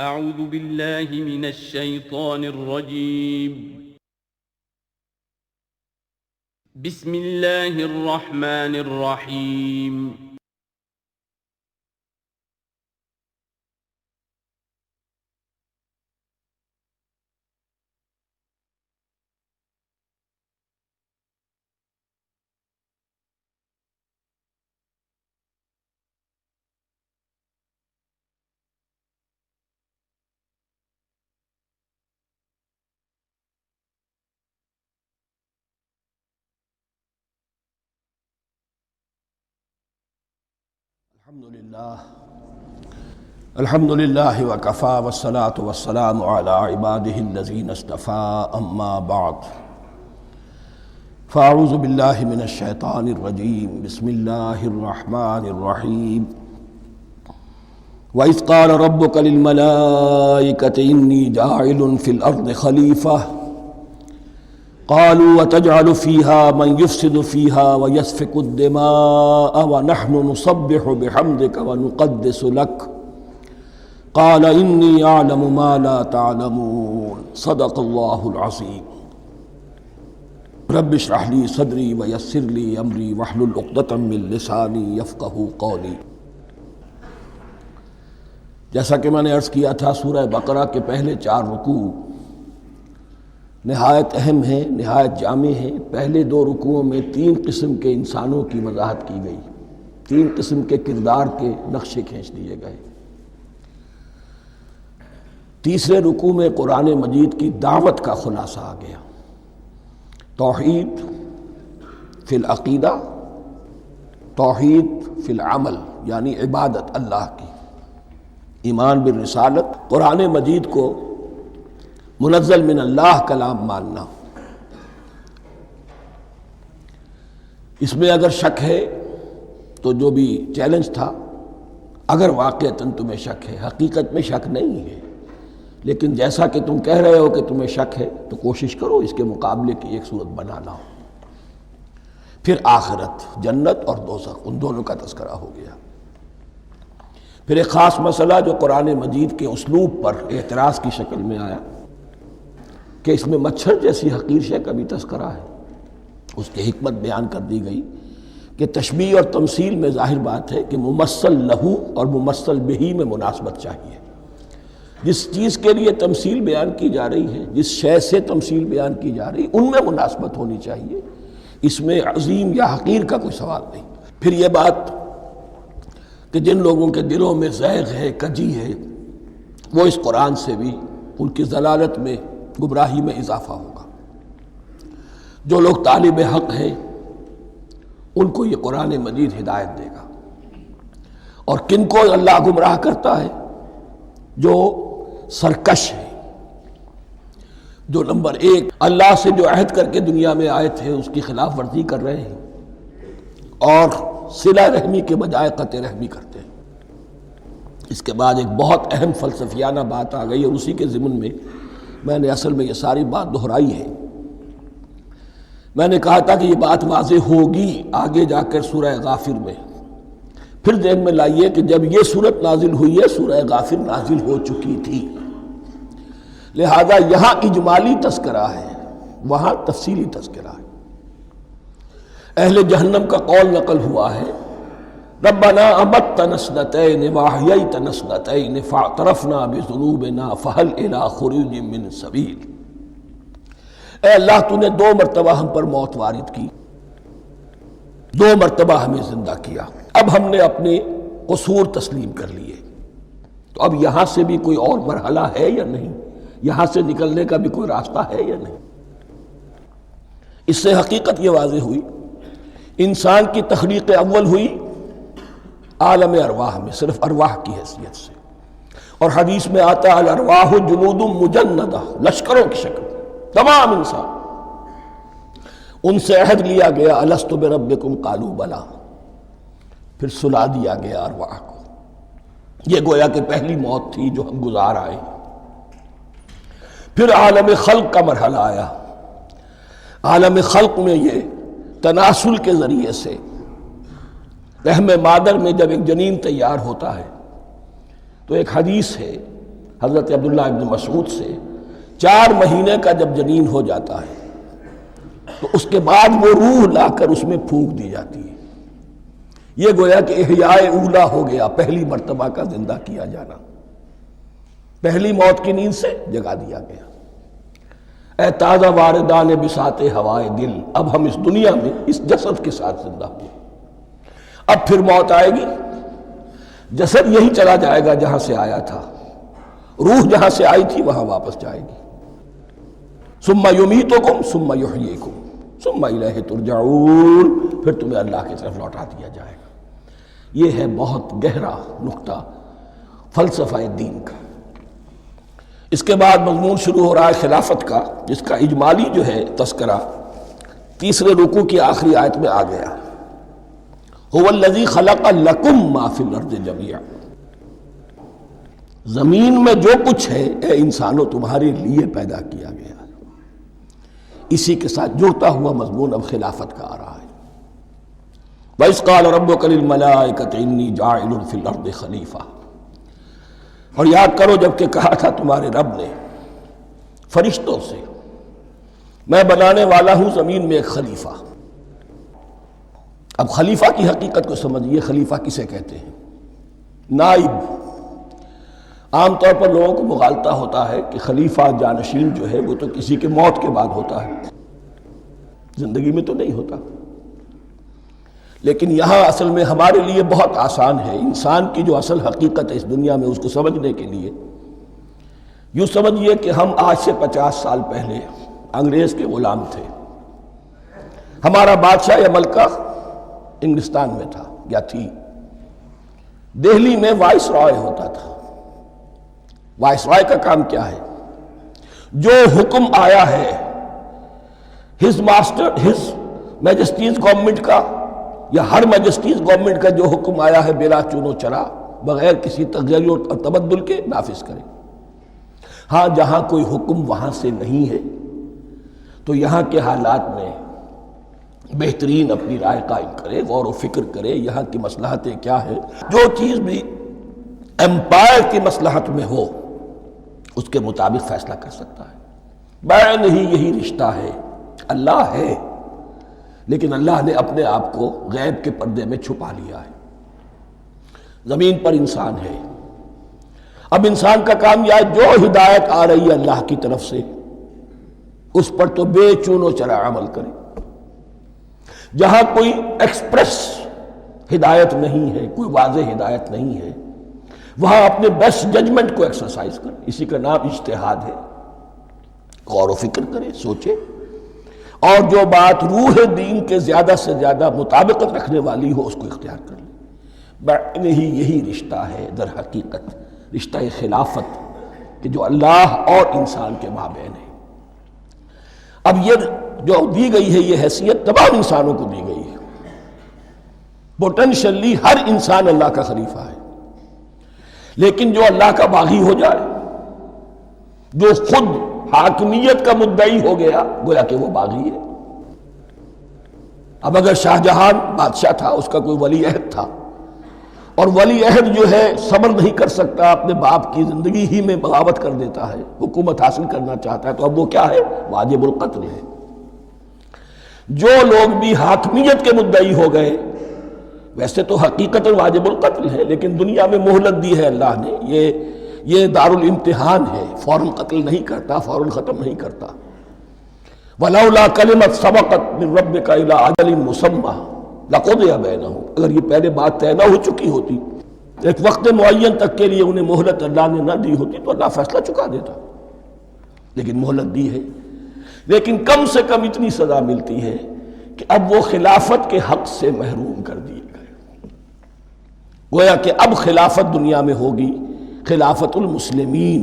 اعوذ باللہ من الشیطان الرجیم بسم اللہ الرحمن الرحیم الحمد للہ وکفا والصلاة والسلام علی عبادہ الذین اصطفیٰ اما بعد فاعوذ باللہ من الشیطان الرجیم بسم اللہ الرحمن الرحیم وَإِذْ قَالَ رَبُّكَ لِلْمَلَائِكَةِ إِنِّي جَاعِلٌ فِي الْأَرْضِ خَلِيفَةً قالوا وتجعل فيها من يفسد فيها ويسفك الدماء ونحن نسبح بحمدك ونقدس لك قال إني أعلم ما لا تعلمون صدق الله العظيم رب اشرح لي صدري ويسر لي أمري واحلل عقدة من لساني يفقهوا قولي۔ جیسا کہ میں نے عرض کیا تھا، سورہ بقرہ کے پہلے 4 رکوع نہایت اہم ہیں، نہایت جامع ہیں۔ پہلے 2 رکوعوں میں 3 قسم کے انسانوں کی وضاحت کی گئی، 3 قسم کے کردار کے نقشے کھینچ دیے گئے۔ تیسرے رکوع میں قرآن مجید کی دعوت کا خلاصہ آ گیا، توحید فی العقیدہ، توحید فی العمل، یعنی عبادت اللہ کی، ایمان بالرسالت، قرآن مجید کو منزل من اللہ کلام ماننا۔ اس میں اگر شک ہے تو جو بھی چیلنج تھا، اگر واقعتاً تمہیں شک ہے، حقیقت میں شک نہیں ہے، لیکن جیسا کہ تم کہہ رہے ہو کہ تمہیں شک ہے تو کوشش کرو اس کے مقابلے کی ایک صورت بنا لاؤ۔ پھر آخرت، جنت اور دوزخ، ان دونوں کا تذکرہ ہو گیا۔ پھر ایک خاص مسئلہ جو قرآن مجید کے اسلوب پر اعتراض کی شکل میں آیا کہ اس میں مچھر جیسی حقیر شے کا بھی تذکرہ ہے، اس کی حکمت بیان کر دی گئی کہ تشبیہ اور تمثیل میں ظاہر بات ہے کہ ممثل لہو اور ممثل بہی میں مناسبت چاہیے۔ جس چیز کے لیے تمثیل بیان کی جا رہی ہے، جس شے سے تمثیل بیان کی جا رہی ہے، ان میں مناسبت ہونی چاہیے، اس میں عظیم یا حقیر کا کوئی سوال نہیں۔ پھر یہ بات کہ جن لوگوں کے دلوں میں زیغ ہے، کجی ہے، وہ اس قرآن سے بھی ان کی ضلالت میں، گمراہی میں اضافہ ہوگا۔ جو لوگ طالب حق ہیں ان کو یہ قرآن مجید ہدایت دے گا، اور کن کو اللہ گمراہ کرتا ہے؟ جو سرکش ہے، جو نمبر 1 اللہ سے جو عہد کر کے دنیا میں آئے تھے اس کی خلاف ورزی کر رہے ہیں، اور صلہ رحمی کے بجائے قطع رحمی کرتے ہیں۔ اس کے بعد ایک بہت اہم فلسفیانہ بات آ گئی، اور اسی کے ضمن میں میں نے اصل میں یہ ساری بات دہرائی ہے۔ میں نے کہا تھا کہ یہ بات واضح ہوگی آگے جا کر سورہ غافر میں۔ پھر ذہن میں لائیے کہ جب یہ صورت نازل ہوئی ہے، سورہ غافر نازل ہو چکی تھی، لہذا یہاں اجمالی تذکرہ ہے، وہاں تفصیلی تذکرہ ہے۔ اہل جہنم کا قول نقل ہوا ہے، ربنا امتنا اثنتین واحییتنا اثنتین فاعترفنا بذنوبنا فہل الی خروج من سبیل۔ اے اللہ، تو نے 2 مرتبہ ہم پر موت وارد کی، 2 مرتبہ ہمیں زندہ کیا، اب ہم نے اپنے قصور تسلیم کر لیے، تو اب یہاں سے بھی کوئی اور مرحلہ ہے یا نہیں؟ یہاں سے نکلنے کا بھی کوئی راستہ ہے یا نہیں؟ اس سے حقیقت یہ واضح ہوئی، انسان کی تخلیق اول ہوئی عالم ارواح میں، صرف ارواح کی حیثیت سے، اور حدیث میں آتا ہے الارواح جنود مجندہ، لشکروں کی شکل، تمام انسان۔ ان سے عہد لیا گیا الست بربکم قالوا بلی، پھر سلا دیا گیا ارواح کو۔ یہ گویا کہ پہلی موت تھی جو ہم گزار آئے۔ پھر عالم خلق کا مرحلہ آیا۔ عالم خلق میں یہ تناسل کے ذریعے سے رحم مادر میں جب ایک جنین تیار ہوتا ہے تو ایک حدیث ہے حضرت عبداللہ ابن مسعود سے 4 مہینے کا جب جنین ہو جاتا ہے تو اس کے بعد وہ روح لا کر اس میں پھونک دی جاتی ہے. یہ گویا کہ احیاء اولا ہو گیا، پہلی مرتبہ کا زندہ کیا جانا، پہلی موت کی نیند سے جگا دیا گیا. اے تازہ واردان بساط ہوائے دل، اب ہم اس دنیا میں اس جسد کے ساتھ زندہ ہوئے، اب پھر موت آئے گی، جسد یہی چلا جائے گا جہاں سے آیا تھا، روح جہاں سے آئی تھی وہاں واپس جائے گی. ثم یمیتکم ثم یحییکم ثم الیہ ترجعون، پھر تمہیں اللہ کی طرف لوٹا دیا جائے گا. یہ ہے بہت گہرا نقطہ فلسفہ دین کا. اس کے بعد مضمون شروع ہو رہا ہے خلافت کا، جس کا اجمالی جو ہے تذکرہ تیسرے رکوع کی آخری آیت میں آ گیا. هو الذی خلق لکم ما فی الارض جمیعا، زمین میں جو کچھ ہے اے انسانوں تمہارے لیے پیدا کیا گیا. اسی کے ساتھ جڑتا ہوا مضمون اب خلافت کا آ رہا ہے. وَإِذْ قَالَ رَبُّكَ لِلْمَلَائِكَةِ إِنِّي جَاعِلٌ فِي الْأَرْضِ خَلِيفَةً، اور یاد کرو جب کہ کہا تھا تمہارے رب نے فرشتوں سے میں بنانے والا ہوں زمین میں ایک خلیفہ. اب خلیفہ کی حقیقت کو سمجھیے. خلیفہ کسے کہتے ہیں؟ نائب. عام طور پر لوگوں کو مغالطہ ہوتا ہے کہ خلیفہ جانشین جو ہے وہ تو کسی کے موت کے بعد ہوتا ہے، زندگی میں تو نہیں ہوتا. لیکن یہاں اصل میں ہمارے لیے بہت آسان ہے. انسان کی جو اصل حقیقت ہے اس دنیا میں، اس کو سمجھنے کے لیے یوں سمجھیے کہ ہم آج سے 50 سال پہلے انگریز کے غلام تھے. ہمارا بادشاہ یا ملکہ انگلستان میں تھا یا تھی. دہلی میں وائس رائے ہوتا تھا. وائس رائے کا کام کیا ہے؟ جو حکم آیا ہے ہز میجسٹیز گورنمنٹ کا یا ہر میجسٹیز گورنمنٹ کا جو حکم آیا ہے بلا چون و چرا، بغیر کسی تغیر اور تبدل کے نافذ کرے. ہاں جہاں کوئی حکم وہاں سے نہیں ہے تو یہاں کے حالات میں بہترین اپنی رائے قائم کرے، غور و فکر کرے یہاں کی مصلحتیں کیا ہے. جو چیز بھی امپائر کی مصلحت میں ہو اس کے مطابق فیصلہ کر سکتا ہے. بین ہی یہی رشتہ ہے. اللہ ہے لیکن اللہ نے اپنے آپ کو غیب کے پردے میں چھپا لیا ہے. زمین پر انسان ہے. اب انسان کا کام یہ ہے جو ہدایت آ رہی ہے اللہ کی طرف سے اس پر تو بے چون و چرا عمل کرے. جہاں کوئی ایکسپریس ہدایت نہیں ہے، کوئی واضح ہدایت نہیں ہے، وہاں اپنے بیسٹ ججمنٹ کو ایکسرسائز کرے. اسی کا نام اجتہاد ہے. غور و فکر کرے، سوچے، اور جو بات روح دین کے زیادہ سے زیادہ مطابقت رکھنے والی ہو اس کو اختیار کر لے. بین ہی یہی رشتہ ہے در حقیقت رشتہ خلافت کہ جو اللہ اور انسان کے مابین ہے. اب یہ جو دی گئی ہے یہ حیثیت تمام انسانوں کو دی گئی ہے. پوٹینشلی ہر انسان اللہ کا خلیفہ ہے. لیکن جو اللہ کا باغی ہو جائے، جو خود حاکمیت کا مدعی ہو گیا، گویا کہ وہ باغی ہے. اب اگر شاہ جہان بادشاہ تھا، اس کا کوئی ولی عہد تھا، اور ولی عہد جو ہے صبر نہیں کر سکتا، اپنے باپ کی زندگی ہی میں بغاوت کر دیتا ہے، حکومت حاصل کرنا چاہتا ہے، تو اب وہ کیا ہے؟ واجب القتل ہے. جو لوگ بھی حاکمیت کے مدعی ہو گئے، ویسے تو حقیقت واجب القتل ہے لیکن دنیا میں مہلت دی ہے اللہ نے. یہ دارالامتحان ہے. فوراً قتل نہیں کرتا، فوراً ختم نہیں کرتا. وَلَوْلَا كَلِمَةٌ سَبَقَتْ مِن رَبِّكَ إِلَىٰ أَجَلٍ مُّسَمًّى لَقُضِيَ بَيْنَهُمْ، اگر یہ پہلے بات طے نہ ہو چکی ہوتی، ایک وقت معین تک کے لیے انہیں مہلت اللہ نے نہ دی ہوتی تو اللہ فیصلہ چکا دیتا. لیکن مہلت دی ہے. لیکن کم سے کم اتنی سزا ملتی ہے کہ اب وہ خلافت کے حق سے محروم کر دیے گئے. گویا کہ اب خلافت دنیا میں ہوگی خلافت المسلمین.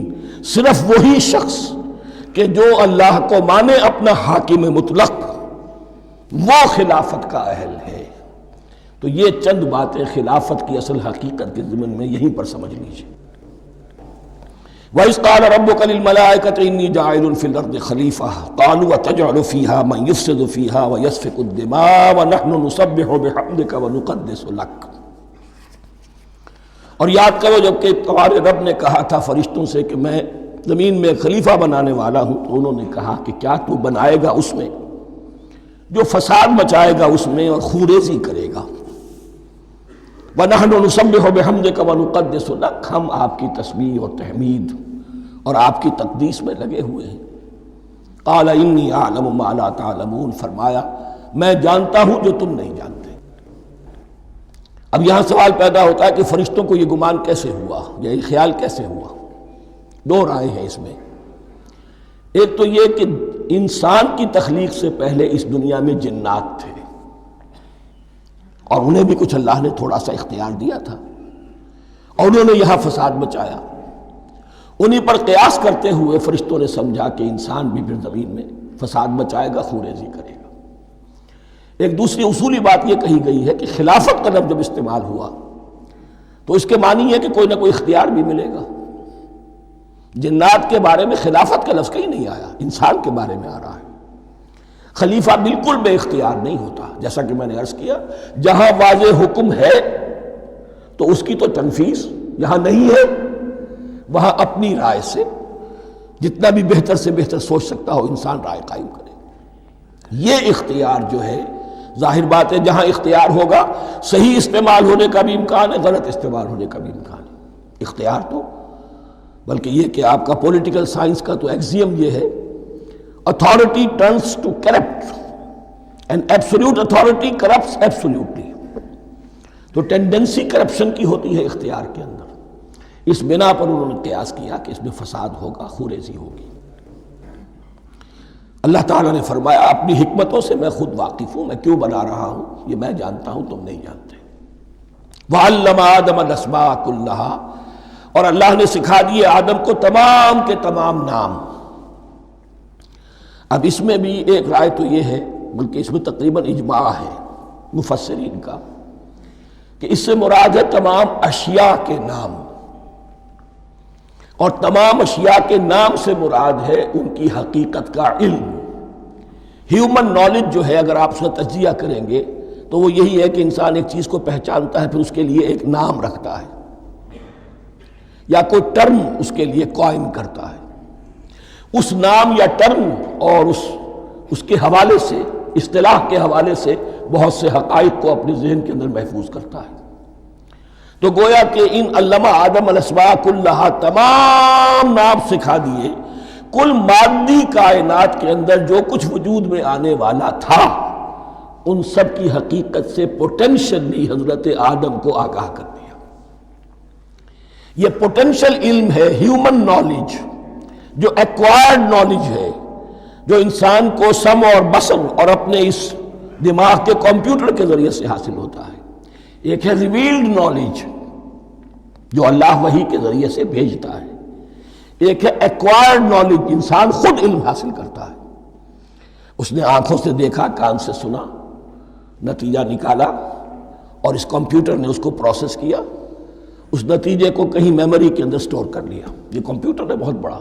صرف وہی شخص کہ جو اللہ کو مانے اپنا حاکم مطلق، وہ خلافت کا اہل ہے. تو یہ چند باتیں خلافت کی اصل حقیقت کے ضمن میں یہیں پر سمجھ لیجیے. وَإِذْ قَالَ رَبُّكَ لِلْمَلَائِكَةِ إِنِّي جَاعِلٌ فِي الْأَرْضِ خَلِيفَةً قَالُوا أَتَجْعَلُ فِيهَا مَن يُفْسِدُ فِيهَا وَيَسْفِكُ الدِّمَاءَ وَنَحْنُ نُسَبِّحُ بِحَمْدِكَ وَنُقَدِّسُ لَكَ. اور یاد کرو جب کہ تمہارے رب نے کہا تھا فرشتوں سے کہ میں زمین میں خلیفہ بنانے والا ہوں، تو انہوں نے کہا کہ کیا تو بنائے گا اس میں جو فساد مچائے گا اس میں اور خوریزی کرے گا؟ وَنَحْنُ نُسَبِّحُ بِحَمْدِكَ وَنُقَدِّسُ لَكَ، ہم آپ کی تسبیح اور تحمید اور آپ کی تقدیس میں لگے ہوئے ہیں۔ قَالَ إِنِّي أَعْلَمُ مَا لَا تَعْلَمُونَ، فرمایا میں جانتا ہوں جو تم نہیں جانتے۔ اب یہاں سوال پیدا ہوتا ہے کہ فرشتوں کو یہ گمان کیسے ہوا، یا یہ خیال کیسے ہوا؟ دو رائے ہیں اس میں۔ ایک تو یہ کہ انسان کی تخلیق سے پہلے اس دنیا میں جنات تھے، اور انہیں بھی کچھ اللہ نے تھوڑا سا اختیار دیا تھا، اور انہوں نے یہاں فساد مچایا۔ انہی پر قیاس کرتے ہوئے فرشتوں نے سمجھا کہ انسان بھی پھر زمین میں فساد مچائے گا، خوریزی کرے گا۔ ایک دوسری اصولی بات یہ کہی گئی ہے کہ خلافت کا لفظ جب استعمال ہوا تو اس کے معنی ہے کہ کوئی نہ کوئی اختیار بھی ملے گا۔ جنات کے بارے میں خلافت کا لفظ کہیں نہیں آیا، انسان کے بارے میں آ رہا ہے۔ خلیفہ بالکل بے اختیار نہیں ہوتا، جیسا کہ میں نے عرض کیا، جہاں واضح حکم ہے تو اس کی تو تنفیذ، یہاں نہیں ہے وہاں اپنی رائے سے جتنا بھی بہتر سے بہتر سوچ سکتا ہو انسان رائے قائم کرے۔ یہ اختیار جو ہے، ظاہر بات ہے جہاں اختیار ہوگا صحیح استعمال ہونے کا بھی امکان ہے، غلط استعمال ہونے کا بھی امکان ہے۔ اختیار تو بلکہ یہ کہ آپ کا پولیٹیکل سائنس کا تو ایکزیم یہ ہے، authority turns to corrupt and absolute authority corrupts absolutely۔ تو ٹینڈنسی کرپشن کی ہوتی ہے اختیار کے اندر۔ اس بنا پر انہوں نے قیاس کیا کہ اس میں فساد ہوگا، خوریزی ہوگی۔ اللہ تعالیٰ نے فرمایا اپنی حکمتوں سے میں خود واقف ہوں، میں کیوں بنا رہا ہوں یہ میں جانتا ہوں، تم نہیں جانتے۔ وَعَلَّمَ آدَمَ الْأَسْمَاءَ كُلَّهَا، اور اللہ نے سکھا دیے آدم کو تمام کے تمام نام۔ اب اس میں بھی ایک رائے تو یہ ہے، بلکہ اس میں تقریباً اجماع ہے مفسرین کا، کہ اس سے مراد ہے تمام اشیاء کے نام، اور تمام اشیاء کے نام سے مراد ہے ان کی حقیقت کا علم۔ ہیومن نالج جو ہے، اگر آپ اس کا تجزیہ کریں گے تو وہ یہی ہے کہ انسان ایک چیز کو پہچانتا ہے، پھر اس کے لیے ایک نام رکھتا ہے یا کوئی ٹرم اس کے لیے قائم کرتا ہے۔ اس نام یا ٹرم اور اس کے حوالے سے، اصطلاح کے حوالے سے بہت سے حقائق کو اپنے ذہن کے اندر محفوظ کرتا ہے۔ تو گویا کہ ان علمہ آدم الاسماء کلہا، تمام نام سکھا دیے کل مادی کائنات کے اندر جو کچھ وجود میں آنے والا تھا، ان سب کی حقیقت سے پوٹینشلی حضرت آدم کو آگاہ کر دیا۔ یہ پوٹینشل علم ہے، ہیومن نالج، جو ایکوائرڈ نالج ہے، جو انسان کو سم اور بصر اور اپنے اس دماغ کے کمپیوٹر کے ذریعے سے حاصل ہوتا ہے۔ ایک ہے ریویلڈ نالج جو اللہ وحی کے ذریعے سے بھیجتا ہے، ایک ہے ایکوائرڈ نالج، انسان خود علم حاصل کرتا ہے۔ اس نے آنکھوں سے دیکھا، کان سے سنا، نتیجہ نکالا، اور اس کمپیوٹر نے اس کو پروسیس کیا، اس نتیجے کو کہیں میموری کے اندر سٹور کر لیا۔ یہ کمپیوٹر ہے بہت بڑا۔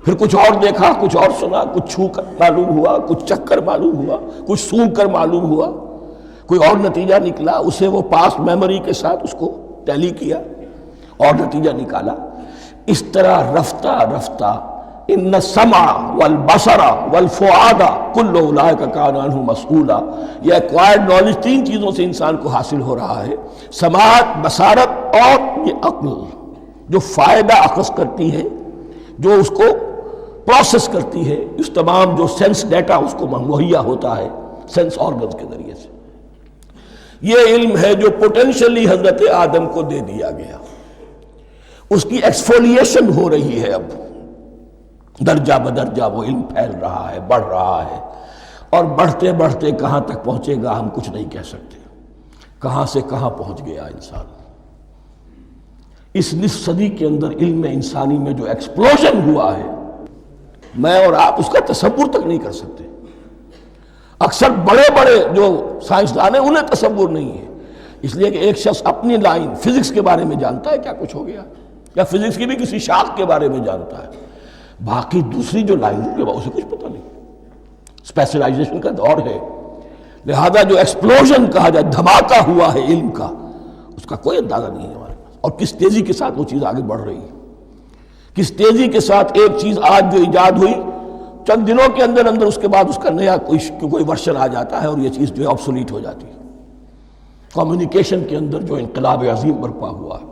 پھر کچھ اور دیکھا، کچھ اور سنا، کچھ چھو کر معلوم ہوا، کچھ چکھ کر معلوم ہوا، کچھ سونگھ کر معلوم ہوا، کوئی اور نتیجہ نکلا، اسے وہ پاس میموری کے ساتھ اس کو ٹیلی کیا اور نتیجہ نکالا۔ اس طرح رفتہ رفتہ ان السمع والبصر والفؤاد کل اولئک کان عنہ مسئولا، یہ ایکوائرڈ نالج تین چیزوں سے انسان کو حاصل ہو رہا ہے، سماعت، بصارت اور یہ عقل، جو فائدہ اخذ کرتی ہے، جو اس کو پروسیس کرتی ہے، اس تمام جو سینس ڈیٹا اس کو مہیا ہوتا ہے سینس آرگنز کے ذریعے سے۔ یہ علم ہے جو پوٹینشلی حضرت آدم کو دے دیا گیا۔ اس کی ایکسفولیشن ہو رہی ہے، اب درجہ بدرجہ وہ علم پھیل رہا ہے، بڑھ رہا ہے، اور بڑھتے بڑھتے کہاں تک پہنچے گا ہم کچھ نہیں کہہ سکتے۔ کہاں سے کہاں پہنچ گیا انسان۔ اس نصف صدی کے اندر علم انسانی میں جو ایکسپلوژن ہوا ہے، میں اور آپ اس کا تصور تک نہیں کر سکتے۔ اکثر بڑے بڑے جو سائنسدان ہیں انہیں تصور نہیں ہے، اس لیے کہ ایک شخص اپنی لائن فزکس کے بارے میں جانتا ہے کیا کچھ ہو گیا، یا فزکس کی بھی کسی شاخ کے بارے میں جانتا ہے، باقی دوسری جو لائن ہے اسے کچھ پتہ نہیں۔ اسپیشلائزیشن کا دور ہے، لہذا جو ایکسپلوژن کہا جائے، دھماکہ ہوا ہے علم کا، اس کا کوئی اندازہ نہیں ہے ہمارے۔ اور کس تیزی کے ساتھ وہ چیز آگے بڑھ رہی ہے، کس تیزی کے ساتھ ایک چیز آج جو ایجاد ہوئی چند دنوں کے اندر اندر اس کے بعد اس کا نیا کوئی ورشن آ جاتا ہے اور یہ چیز جو ہے آبسولیٹ ہو جاتی ہے۔ کمیونیکیشن کے اندر جو انقلاب عظیم برپا ہوا ہے،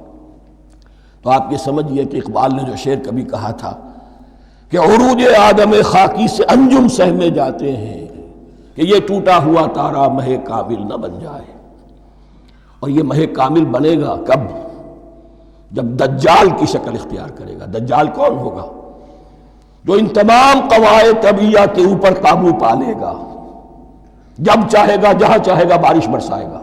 تو آپ یہ سمجھیے کہ اقبال نے جو شعر کبھی کہا تھا کہ عروج آدم خاکی سے انجم سہمے جاتے ہیں کہ یہ ٹوٹا ہوا تارا مہ کامل نہ بن جائے۔ اور یہ مہ کامل بنے گا کب؟ جب دجال کی شکل اختیار کرے گا۔ دجال کون ہوگا؟ جو ان تمام قواعد طبیعہ کے اوپر قابو پا لے گا، جب چاہے گا جہاں چاہے گا بارش برسائے گا،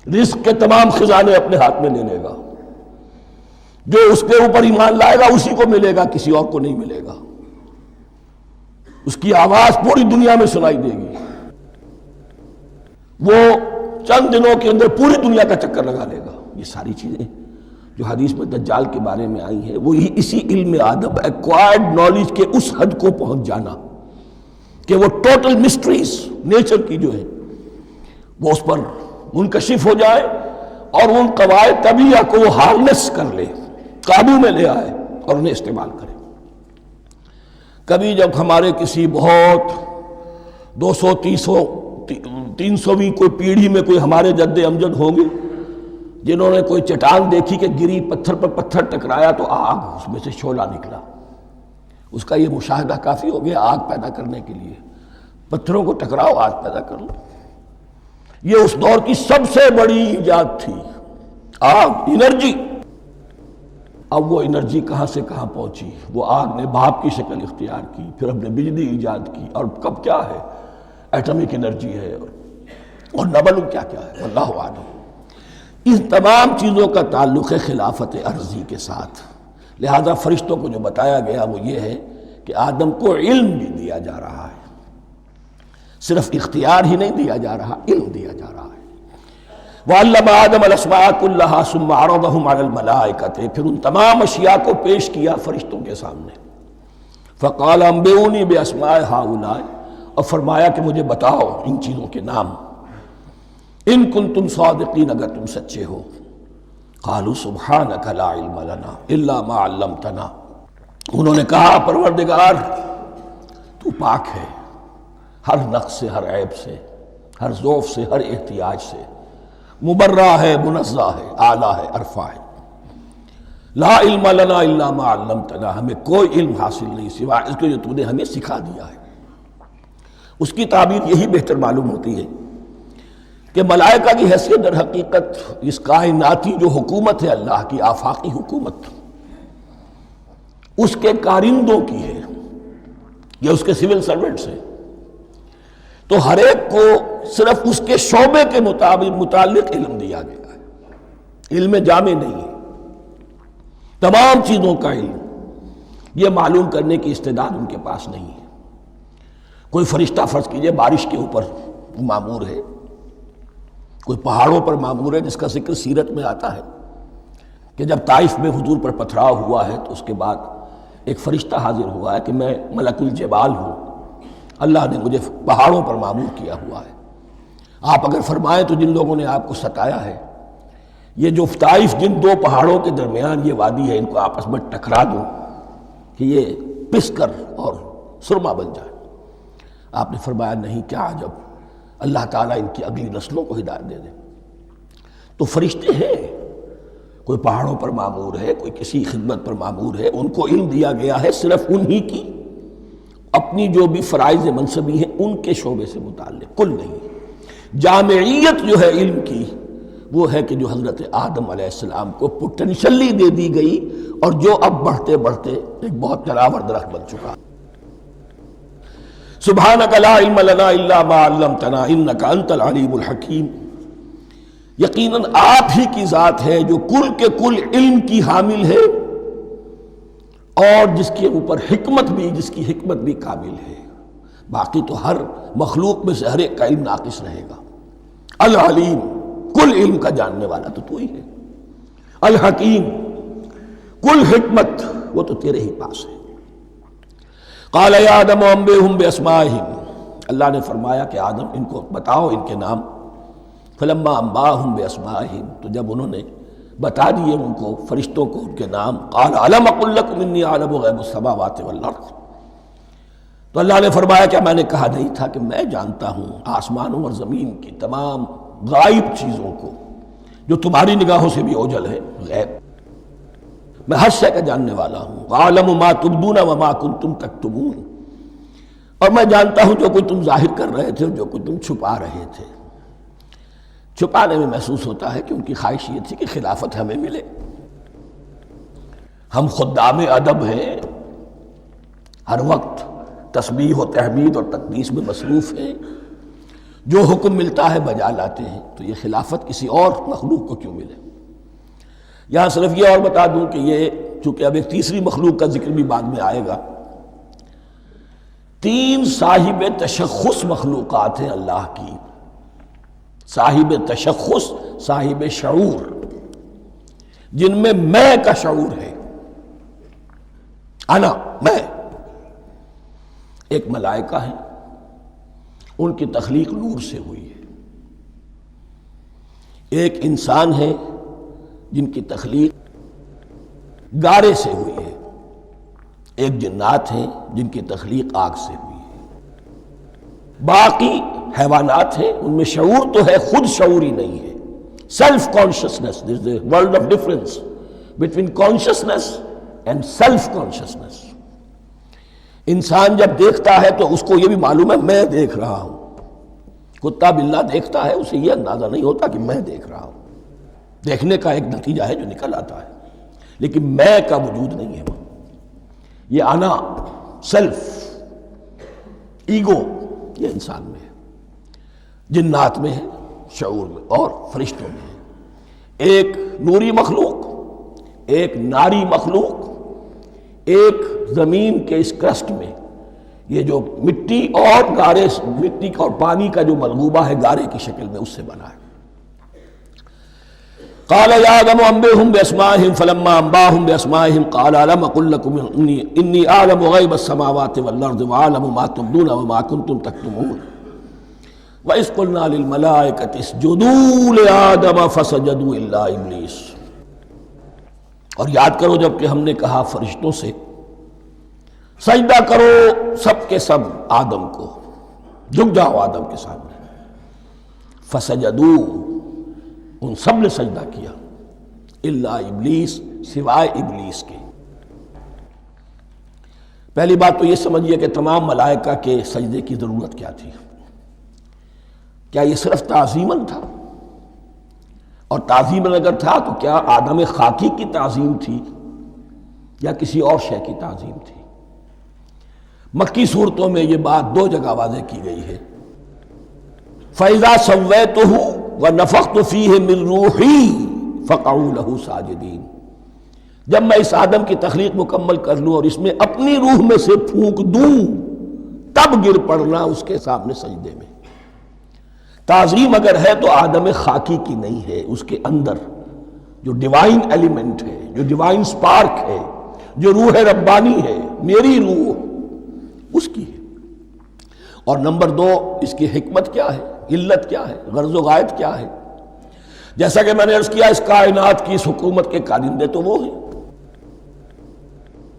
رزق کے تمام خزانے اپنے ہاتھ میں لے لے گا، جو اس کے اوپر ایمان لائے گا اسی کو ملے گا، کسی اور کو نہیں ملے گا، اس کی آواز پوری دنیا میں سنائی دے گی، وہ چند دنوں کے اندر پوری دنیا کا چکر لگا لے گا۔ یہ ساری چیزیں جو حدیث میں دجال کے بارے میں آئی ہیں وہ اسی علم آدم ایکوائرڈ نالج کے اس حد کو پہنچ جانا کہ وہ ٹوٹل مسٹریز نیچر کی جو ہے وہ اس پر منکشف ہو جائے اور ان قواعد طبیعہ کو وہ ہارنس کر لے، قابو میں لے آئے اور انہیں استعمال کرے۔ کبھی جب ہمارے کسی بہت 200-300ویں کوئی پیڑھی میں کوئی ہمارے جد امجد ہوں گے جنہوں نے کوئی چٹان دیکھی کہ گری، پتھر پر پتھر ٹکرایا تو آگ اس میں سے شعلہ نکلا، اس کا یہ مشاہدہ کافی ہو گیا آگ پیدا کرنے کے لیے۔ پتھروں کو ٹکراؤ آگ پیدا کر لو۔ یہ اس دور کی سب سے بڑی ایجاد تھی، آگ، انرجی۔ اب وہ انرجی کہاں سے کہاں پہنچی؟ وہ آگ نے بھاپ کی شکل اختیار کی، پھر ہم نے بجلی ایجاد کی، اور کب کیا ہے ایٹمک انرجی ہے اور نہ معلوم کیا کیا ہے، واللہ اعلم۔ ان تمام چیزوں کا تعلق ہے خلافت ارضی کے ساتھ، لہذا فرشتوں کو جو بتایا گیا وہ یہ ہے کہ آدم کو علم بھی دیا جا رہا ہے، صرف اختیار ہی نہیں دیا جا رہا، علم دیا جا رہا ہے۔ وَعَلَّمَ آدَمَ الْأَسْمَاءَ كُلَّهَا ثُمَّ عَرَضَهُمْ عَلَى الْمَلَائِكَةِ، پھر ان تمام اشیاء کو پیش کیا فرشتوں کے سامنے۔ فَقَالَ أَنبِئُونِي بِأَسْمَاءِ هَؤُلَاءِ، اور فرمایا کہ مجھے بتاؤ ان چیزوں کے نام، ان کنتم صادقین، اگر تم سچے ہو۔ قالوا سبحانک لا علم لنا الا ما علمتنا، انہوں نے کہا پروردگار تو پاک ہے ہر نقص سے، ہر عیب سے، ہر ضعف سے، ہر احتیاج سے، مبرہ ہے، منزہ ہے، اعلیٰ ہے، عرفہ ہے۔ لا علم لنا الا ما علمتنا، ہمیں کوئی علم حاصل نہیں سوائے اس کے جو تو نے ہمیں سکھا دیا ہے۔ اس کی تعبیر یہی بہتر معلوم ہوتی ہے کہ ملائکہ کی حیثیت در حقیقت اس کائناتی جو حکومت ہے اللہ کی، آفاقی حکومت، اس کے کارندوں کی ہے، یا اس کے سول سرونٹس ہیں، تو ہر ایک کو صرف اس کے شعبے کے متعلق علم دیا گیا ہے، علم جامع نہیں ہے، تمام چیزوں کا علم یہ معلوم کرنے کی استعداد ان کے پاس نہیں ہے۔ کوئی فرشتہ فرض کیجئے بارش کے اوپر مامور ہے، کوئی پہاڑوں پر مامور ہے، جس کا ذکر سیرت میں آتا ہے کہ جب طائف میں حضور پر پتھراؤ ہوا ہے تو اس کے بعد ایک فرشتہ حاضر ہوا ہے کہ میں ملک الجبال ہوں، اللہ نے مجھے پہاڑوں پر مامور کیا ہوا ہے، آپ اگر فرمائیں تو جن لوگوں نے آپ کو ستایا ہے، یہ جو طائف جن دو پہاڑوں کے درمیان یہ وادی ہے، ان کو آپس میں ٹکرا دو کہ یہ پس کر اور سرما بن جائے۔ آپ نے فرمایا نہیں، کیا عجب، اللہ تعالیٰ ان کی اگلی نسلوں کو ہدایت دے دے۔ تو فرشتے ہیں، کوئی پہاڑوں پر مامور ہے، کوئی کسی خدمت پر مامور ہے، ان کو علم دیا گیا ہے صرف انہی کی اپنی جو بھی فرائض منصبی ہیں ان کے شعبے سے متعلق، کل نہیں۔ جامعیت جو ہے علم کی وہ ہے کہ جو حضرت آدم علیہ السلام کو پوٹینشلی دے دی گئی اور جو اب بڑھتے بڑھتے ایک بہت جلاور درخت بن چکا۔ سبحانک لا علم لنا الا ما علمتنا انک انت العلیم الحکیم، یقیناً آپ ہی کی ذات ہے جو کل کے کل علم کی حامل ہے اور جس کے اوپر حکمت بھی، جس کی حکمت بھی کامل ہے، باقی تو ہر مخلوق میں سے ہر ایک کا علم ناقص رہے گا۔ العلیم، کل علم کا جاننے والا تو ہی ہے، الحکیم، کل حکمت وہ تو تیرے ہی پاس ہے۔ قال یا آدم انبئہم باسمائہم، اللہ نے فرمایا کہ آدم ان کو بتاؤ ان کے نام۔ فلما انباہم باسمائہم، تو جب انہوں نے بتا دیے ان کو فرشتوں کو ان کے نام. قال الم اقل لکم انی اعلم غیب السماوات والارض. تو اللہ نے فرمایا کہ میں نے کہا نہیں تھا کہ میں جانتا ہوں آسمانوں اور زمین کی تمام غائب چیزوں کو جو تمہاری نگاہوں سے بھی اوجھل ہے. غیب میں ہر شے کا جاننے والا ہوں. وَأَعْلَمُ مَا تُبْدُونَ وَمَا كُنْتُمْ تَكْتُمُونَ. اور میں جانتا ہوں جو کچھ تم ظاہر کر رہے تھے اور جو کچھ تم چھپا رہے تھے. چھپانے میں محسوس ہوتا ہے کہ ان کی خواہش یہ تھی کہ خلافت ہمیں ملے. ہم خدام ادب ہیں، ہر وقت تسبیح و تحمید اور تقدیس میں مصروف ہیں، جو حکم ملتا ہے بجا لاتے ہیں. تو یہ خلافت کسی اور مخلوق کو کیوں ملے؟ یہاں صرف یہ اور بتا دوں کہ یہ چونکہ اب ایک تیسری مخلوق کا ذکر بھی بعد میں آئے گا. 3 صاحب تشخص مخلوقات ہیں اللہ کی. صاحب تشخص، صاحب شعور، جن میں میں کا شعور ہے. انا، میں. ایک ملائکہ ہے، ان کی تخلیق نور سے ہوئی ہے. ایک انسان ہے جن کی تخلیق گارے سے ہوئی ہے. ایک جنات ہیں جن کی تخلیق آگ سے ہوئی ہے. باقی حیوانات ہیں، ان میں شعور تو ہے، خود شعوری نہیں ہے. Self consciousness, there is a world of difference between consciousness and self consciousness. انسان جب دیکھتا ہے تو اس کو یہ بھی معلوم ہے میں دیکھ رہا ہوں. کتا بلہ دیکھتا ہے، اسے یہ اندازہ نہیں ہوتا کہ میں دیکھ رہا ہوں. دیکھنے کا ایک نتیجہ ہے جو نکل آتا ہے، لیکن میں کا وجود نہیں ہے. یہ انا، سیلف، ایگو، یہ انسان میں ہے، جنات میں ہے، شعور میں، اور فرشتوں میں ہے. ایک نوری مخلوق، ایک ناری مخلوق، ایک زمین کے اس کرسٹ میں یہ جو مٹی اور گارے، مٹی اور پانی کا جو ملغوبہ ہے گارے کی شکل میں، اس سے بنا ہے. قال یا آدم انبئهم باسمائهم فلما انباهم باسمائهم قال الم اقل لكم انی اعلم غیب السماوات والارض واعلم ما تبدون وما كنتم تكتمون واذ قلنا للملائکة اسجدوا لآدم فسجدوا الا ابلیس. اور یاد کرو جب کہ ہم نے کہا فرشتوں سے سجدہ کرو سب کے سب آدم کو، جھک جاؤ آدم کے سامنے. فسجدوا، ان سب نے سجدہ کیا، الا ابلیس، سوائے ابلیس کے. پہلی بات تو یہ سمجھیے کہ تمام ملائکہ کے سجدے کی ضرورت کیا تھی. کیا یہ صرف تعظیماً تھا؟ اور تعظیماً اگر تھا تو کیا آدم خاکی کی تعظیم تھی یا کسی اور شے کی تعظیم تھی؟ مکی صورتوں میں یہ بات 2 جگہ واضح کی گئی ہے. فَإِذَا سَوَّيْتُهُ وَنَفَخْتُ فِيهِ مِن رُوحِي فَقَعُوا لَهُ سَاجِدِينَ. جب میں اس آدم کی تخلیق مکمل کر لوں اور اس میں اپنی روح میں سے پھونک دوں، تب گر پڑنا اس کے سامنے سجدے میں. تعظیم اگر ہے تو آدم خاکی کی نہیں ہے، اس کے اندر جو ڈیوائن ایلیمنٹ ہے، جو ڈیوائن سپارک ہے، جو روح ربانی ہے، میری روح، اس کی ہے. اور نمبر 2، اس کی حکمت کیا ہے، علت کیا ہے، غرض و غایت کیا ہے؟ جیسا کہ میں نے عرض کیا، اس کائنات کی اس حکومت کے کارندے تو وہ ہیں.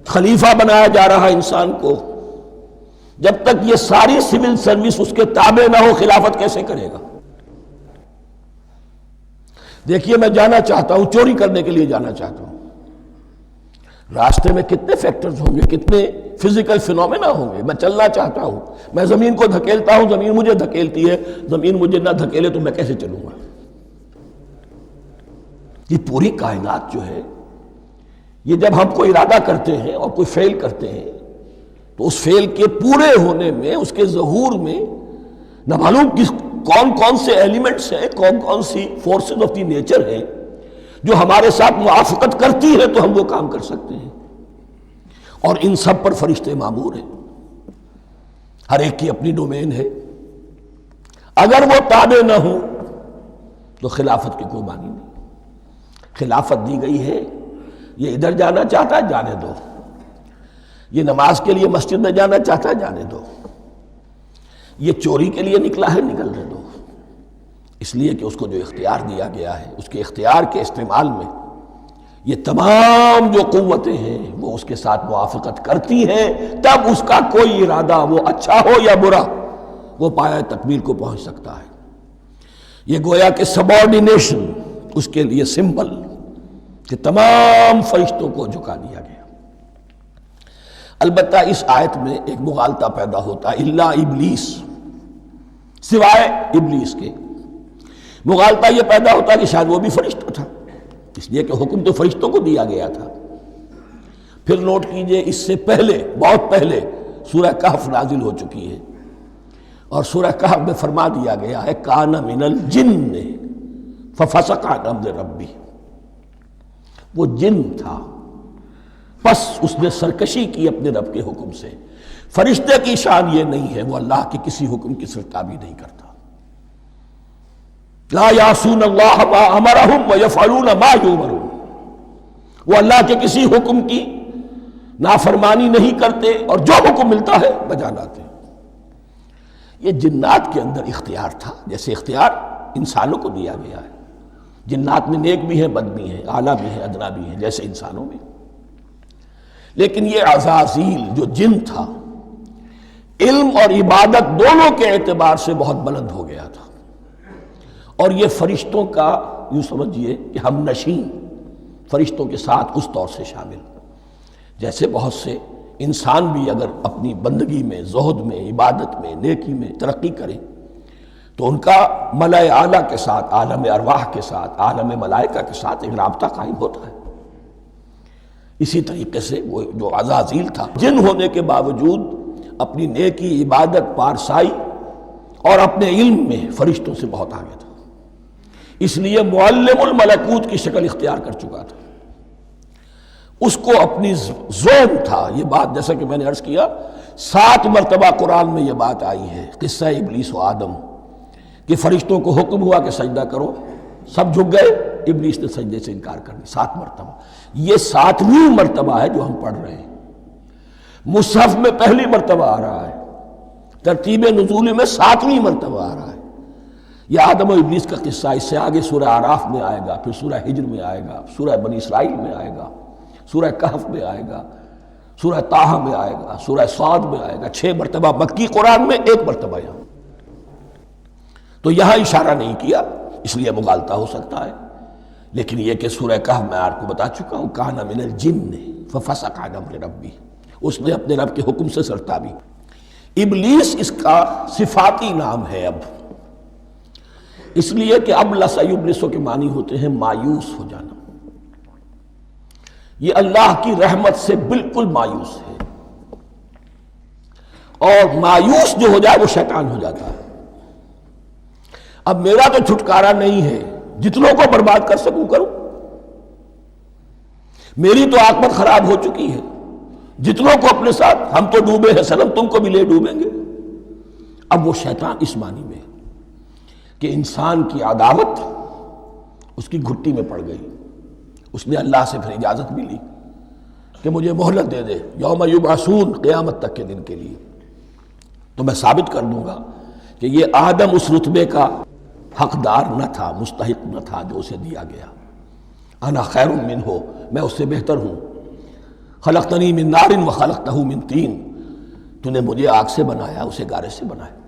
خلیفہ بنایا جا رہا انسان کو، جب تک یہ ساری سول سروس اس کے تابع نہ ہو خلافت کیسے کرے گا؟ دیکھیے میں جانا چاہتا ہوں، چوری کرنے کے لیے جانا چاہتا ہوں، راستے میں کتنے فیکٹرز ہوں گے، کتنے فزیکل فینومینا ہوں گے. میں چلنا چاہتا ہوں، میں زمین کو دھکیلتا ہوں، زمین مجھے دھکیلتی ہے. زمین مجھے نہ دھکیلے تو میں کیسے چلوں گا؟ یہ پوری کائنات جو ہے، یہ جب ہم کوئی ارادہ کرتے ہیں اور کوئی فعل کرتے ہیں تو اس فعل کے پورے ہونے میں، اس کے ظہور میں نہ معلوم کون کون سے ایلیمنٹس ہیں، کون کون سی فورسز آف دی نیچر ہیں جو ہمارے ساتھ موافقت کرتی ہے تو ہم وہ کام کر سکتے ہیں. اور ان سب پر فرشتے مامور ہیں، ہر ایک کی اپنی ڈومین ہے. اگر وہ تابع نہ ہوں تو خلافت کی کوئی معنی نہیں. خلافت دی گئی ہے، یہ ادھر جانا چاہتا ہے جانے دو، یہ نماز کے لیے مسجد میں جانا چاہتا ہے جانے دو، یہ چوری کے لیے نکلا ہے نکلنے دو. اس لیے کہ اس کو جو اختیار دیا گیا ہے، اس کے اختیار کے استعمال میں یہ تمام جو قوتیں ہیں وہ اس کے ساتھ موافقت کرتی ہیں، تب اس کا کوئی ارادہ وہ اچھا ہو یا برا وہ پایہ تکمیل کو پہنچ سکتا ہے۔ یہ گویا کہ سبارڈینیشن اس کے لیے سمبل کہ تمام فرشتوں کو جھکا دیا گیا۔ البتہ اس آیت میں ایک مغالطہ پیدا ہوتا ہے، الا ابلیس، سوائے ابلیس کے۔ مغالطہ یہ پیدا ہوتا ہے کہ شاید وہ بھی فرشتہ تھا، اس لیے کہ حکم تو فرشتوں کو دیا گیا تھا۔ پھر نوٹ کیجئے اس سے پہلے، بہت پہلے سورہ کہف نازل ہو چکی ہے، اور سورہ کہف میں فرما دیا گیا ہے کان من الجن ففسق عن امر ربی، وہ جن تھا پس اس نے سرکشی کی اپنے رب کے حکم سے۔ فرشتے کی شان یہ نہیں ہے، وہ اللہ کے کسی حکم کی سرتابی نہیں کرتا۔ لا یعصون اللہ ما امرہم ویفعلون ما یؤمرون، وہ اللہ کے کسی حکم کی نافرمانی نہیں کرتے اور جو حکم ملتا ہے بجا لاتے ہیں۔ یہ جنات کے اندر اختیار تھا، جیسے اختیار انسانوں کو دیا گیا ہے۔ جنات میں نیک بھی ہیں، بد بھی ہیں، اعلیٰ بھی ہیں، ادنا بھی ہیں، جیسے انسانوں میں۔ لیکن یہ عزازیل جو جن تھا، علم اور عبادت دونوں کے اعتبار سے بہت بلند ہو گیا تھا، اور یہ فرشتوں کا یوں سمجھیے کہ ہم نشین، فرشتوں کے ساتھ اس طور سے شامل، جیسے بہت سے انسان بھی اگر اپنی بندگی میں، زہد میں، عبادت میں، نیکی میں ترقی کریں تو ان کا ملائے اعلیٰ کے ساتھ، عالم ارواح کے ساتھ، عالم ملائکہ کے ساتھ ایک رابطہ قائم ہوتا ہے۔ اسی طریقے سے وہ جو عزازیل تھا، جن ہونے کے باوجود اپنی نیکی، عبادت، پارسائی اور اپنے علم میں فرشتوں سے بہت آگے تھا، اس لیے معلم الملکوت کی شکل اختیار کر چکا تھا۔ اس کو اپنی زوم تھا۔ یہ بات جیسا کہ میں نے عرض کیا 7 مرتبہ قرآن میں یہ بات آئی ہے، قصہ ابلیس و آدم، کہ فرشتوں کو حکم ہوا کہ سجدہ کرو، سب جھک گئے، ابلیس نے سجدے سے انکار کر دی 7 مرتبہ۔ یہ 7ویں مرتبہ ہے جو ہم پڑھ رہے ہیں، مصحف میں پہلی مرتبہ آ رہا ہے، ترتیب نزول میں 7ویں مرتبہ آ رہا ہے۔ یہ آدم و ابلیس کا قصہ اس سے آگے سورہ اعراف میں آئے گا، پھر سورہ ہجر میں آئے گا، سورہ بنی اسرائیل میں آئے گا، سورہ کہف میں آئے گا، سورہ طٰہٰ میں آئے گا، سورہ صاد میں آئے گا۔ 6 مرتبہ مکی قرآن میں، 1 مرتبہ یہاں۔ تو یہاں اشارہ نہیں کیا، اس لیے مغالطہ ہو سکتا ہے، لیکن یہ کہ سورہ کہف میں آپ کو بتا چکا ہوں کان من الجن ففسق عن امر ربی، اس نے اپنے رب کے حکم سے سرتابی۔ ابلیس اس کا صفاتی نام ہے اب، اس لیے کہ ابلس یبلس کے معنی ہوتے ہیں مایوس ہو جانا۔ یہ اللہ کی رحمت سے بالکل مایوس ہے، اور مایوس جو ہو جائے وہ شیطان ہو جاتا ہے۔ اب میرا تو چھٹکارا نہیں ہے، جتنوں کو برباد کر سکوں کروں، میری تو عاقبت خراب ہو چکی ہے، جتنوں کو اپنے ساتھ، ہم تو ڈوبے ہیں صنم، تم کو بھی لے ڈوبیں گے۔ اب وہ شیطان اس معنی میں کہ انسان کی عداوت اس کی گھٹی میں پڑ گئی، اس نے اللہ سے پھر اجازت بھی لی کہ مجھے مہلت دے دے، یوم یبعثون، قیامت تک کے دن کے لیے، تو میں ثابت کر دوں گا کہ یہ آدم اس رتبے کا حقدار نہ تھا، مستحق نہ تھا جو اسے دیا گیا۔ انا خیر منہ، میں اس سے بہتر ہوں۔ خلقتنی من نار وخلقتہ من طین، تو نے مجھے آگ سے بنایا، اسے گارے سے بنایا۔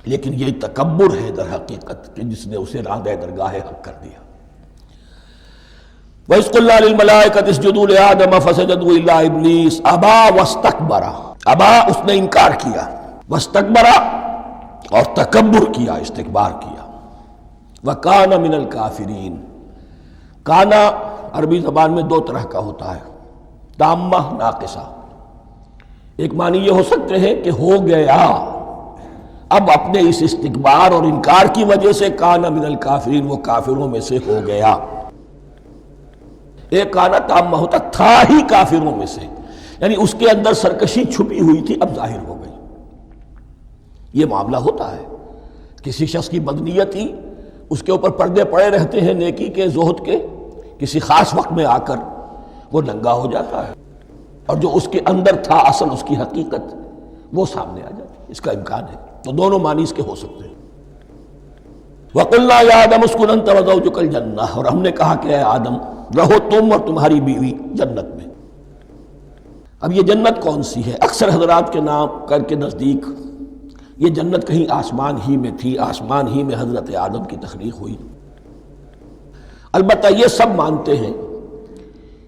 لیکن یہ تکبر ہے در حقیقت کہ جس نے اسے راندہ درگاہ حق کر دیا۔ وَإِذْ قُلْنَا لِلْمَلَائِكَةِ اسْجُدُوا لِآدَمَ فَسَجَدُوا إِلَّا إِبْلِيسَ أَبَىٰ وَاسْتَكْبَرَ، ابا اس نے انکار کیا، واستکبر اور تکبر کیا، استکبار کیا، وَكَانَ مِنَ الْكَافِرِينَ۔ کانا عربی زبان میں 2 طرح کا ہوتا ہے، تامہ، ناقصہ۔ ایک معنی یہ ہو سکتے ہیں کہ ہو گیا، اب اپنے اس استکبار اور انکار کی وجہ سے کانا من الکافرین، وہ کافروں میں سے ہو گیا۔ ایک کانا تامہ ہوتا تھا ہی کافروں میں سے، یعنی اس کے اندر سرکشی چھپی ہوئی تھی، اب ظاہر ہو گئی۔ یہ معاملہ ہوتا ہے، کسی شخص کی بدنیتی اس کے اوپر پردے پڑے رہتے ہیں نیکی کے، زہد کے، کسی خاص وقت میں آ کر وہ ننگا ہو جاتا ہے، اور جو اس کے اندر تھا اصل، اس کی حقیقت، وہ سامنے آ جاتی ہے۔ اس کا امکان ہے، تو دونوں معنی اس کے ہو سکتے ہیں۔ وَقُلْنَا يَا آدَمُ اسْكُنْ أَنْتَ وَزَوْجُكَ الْجَنَّةَ، اور ہم نے کہا کہ اے آدم رہو تم اور تمہاری بیوی جنت میں۔ اب یہ جنت کون سی ہے؟ اکثر حضرات کے نام کر کے نزدیک یہ جنت کہیں آسمان ہی میں تھی، آسمان ہی میں حضرت آدم کی تخلیق ہوئی۔ البتہ یہ سب مانتے ہیں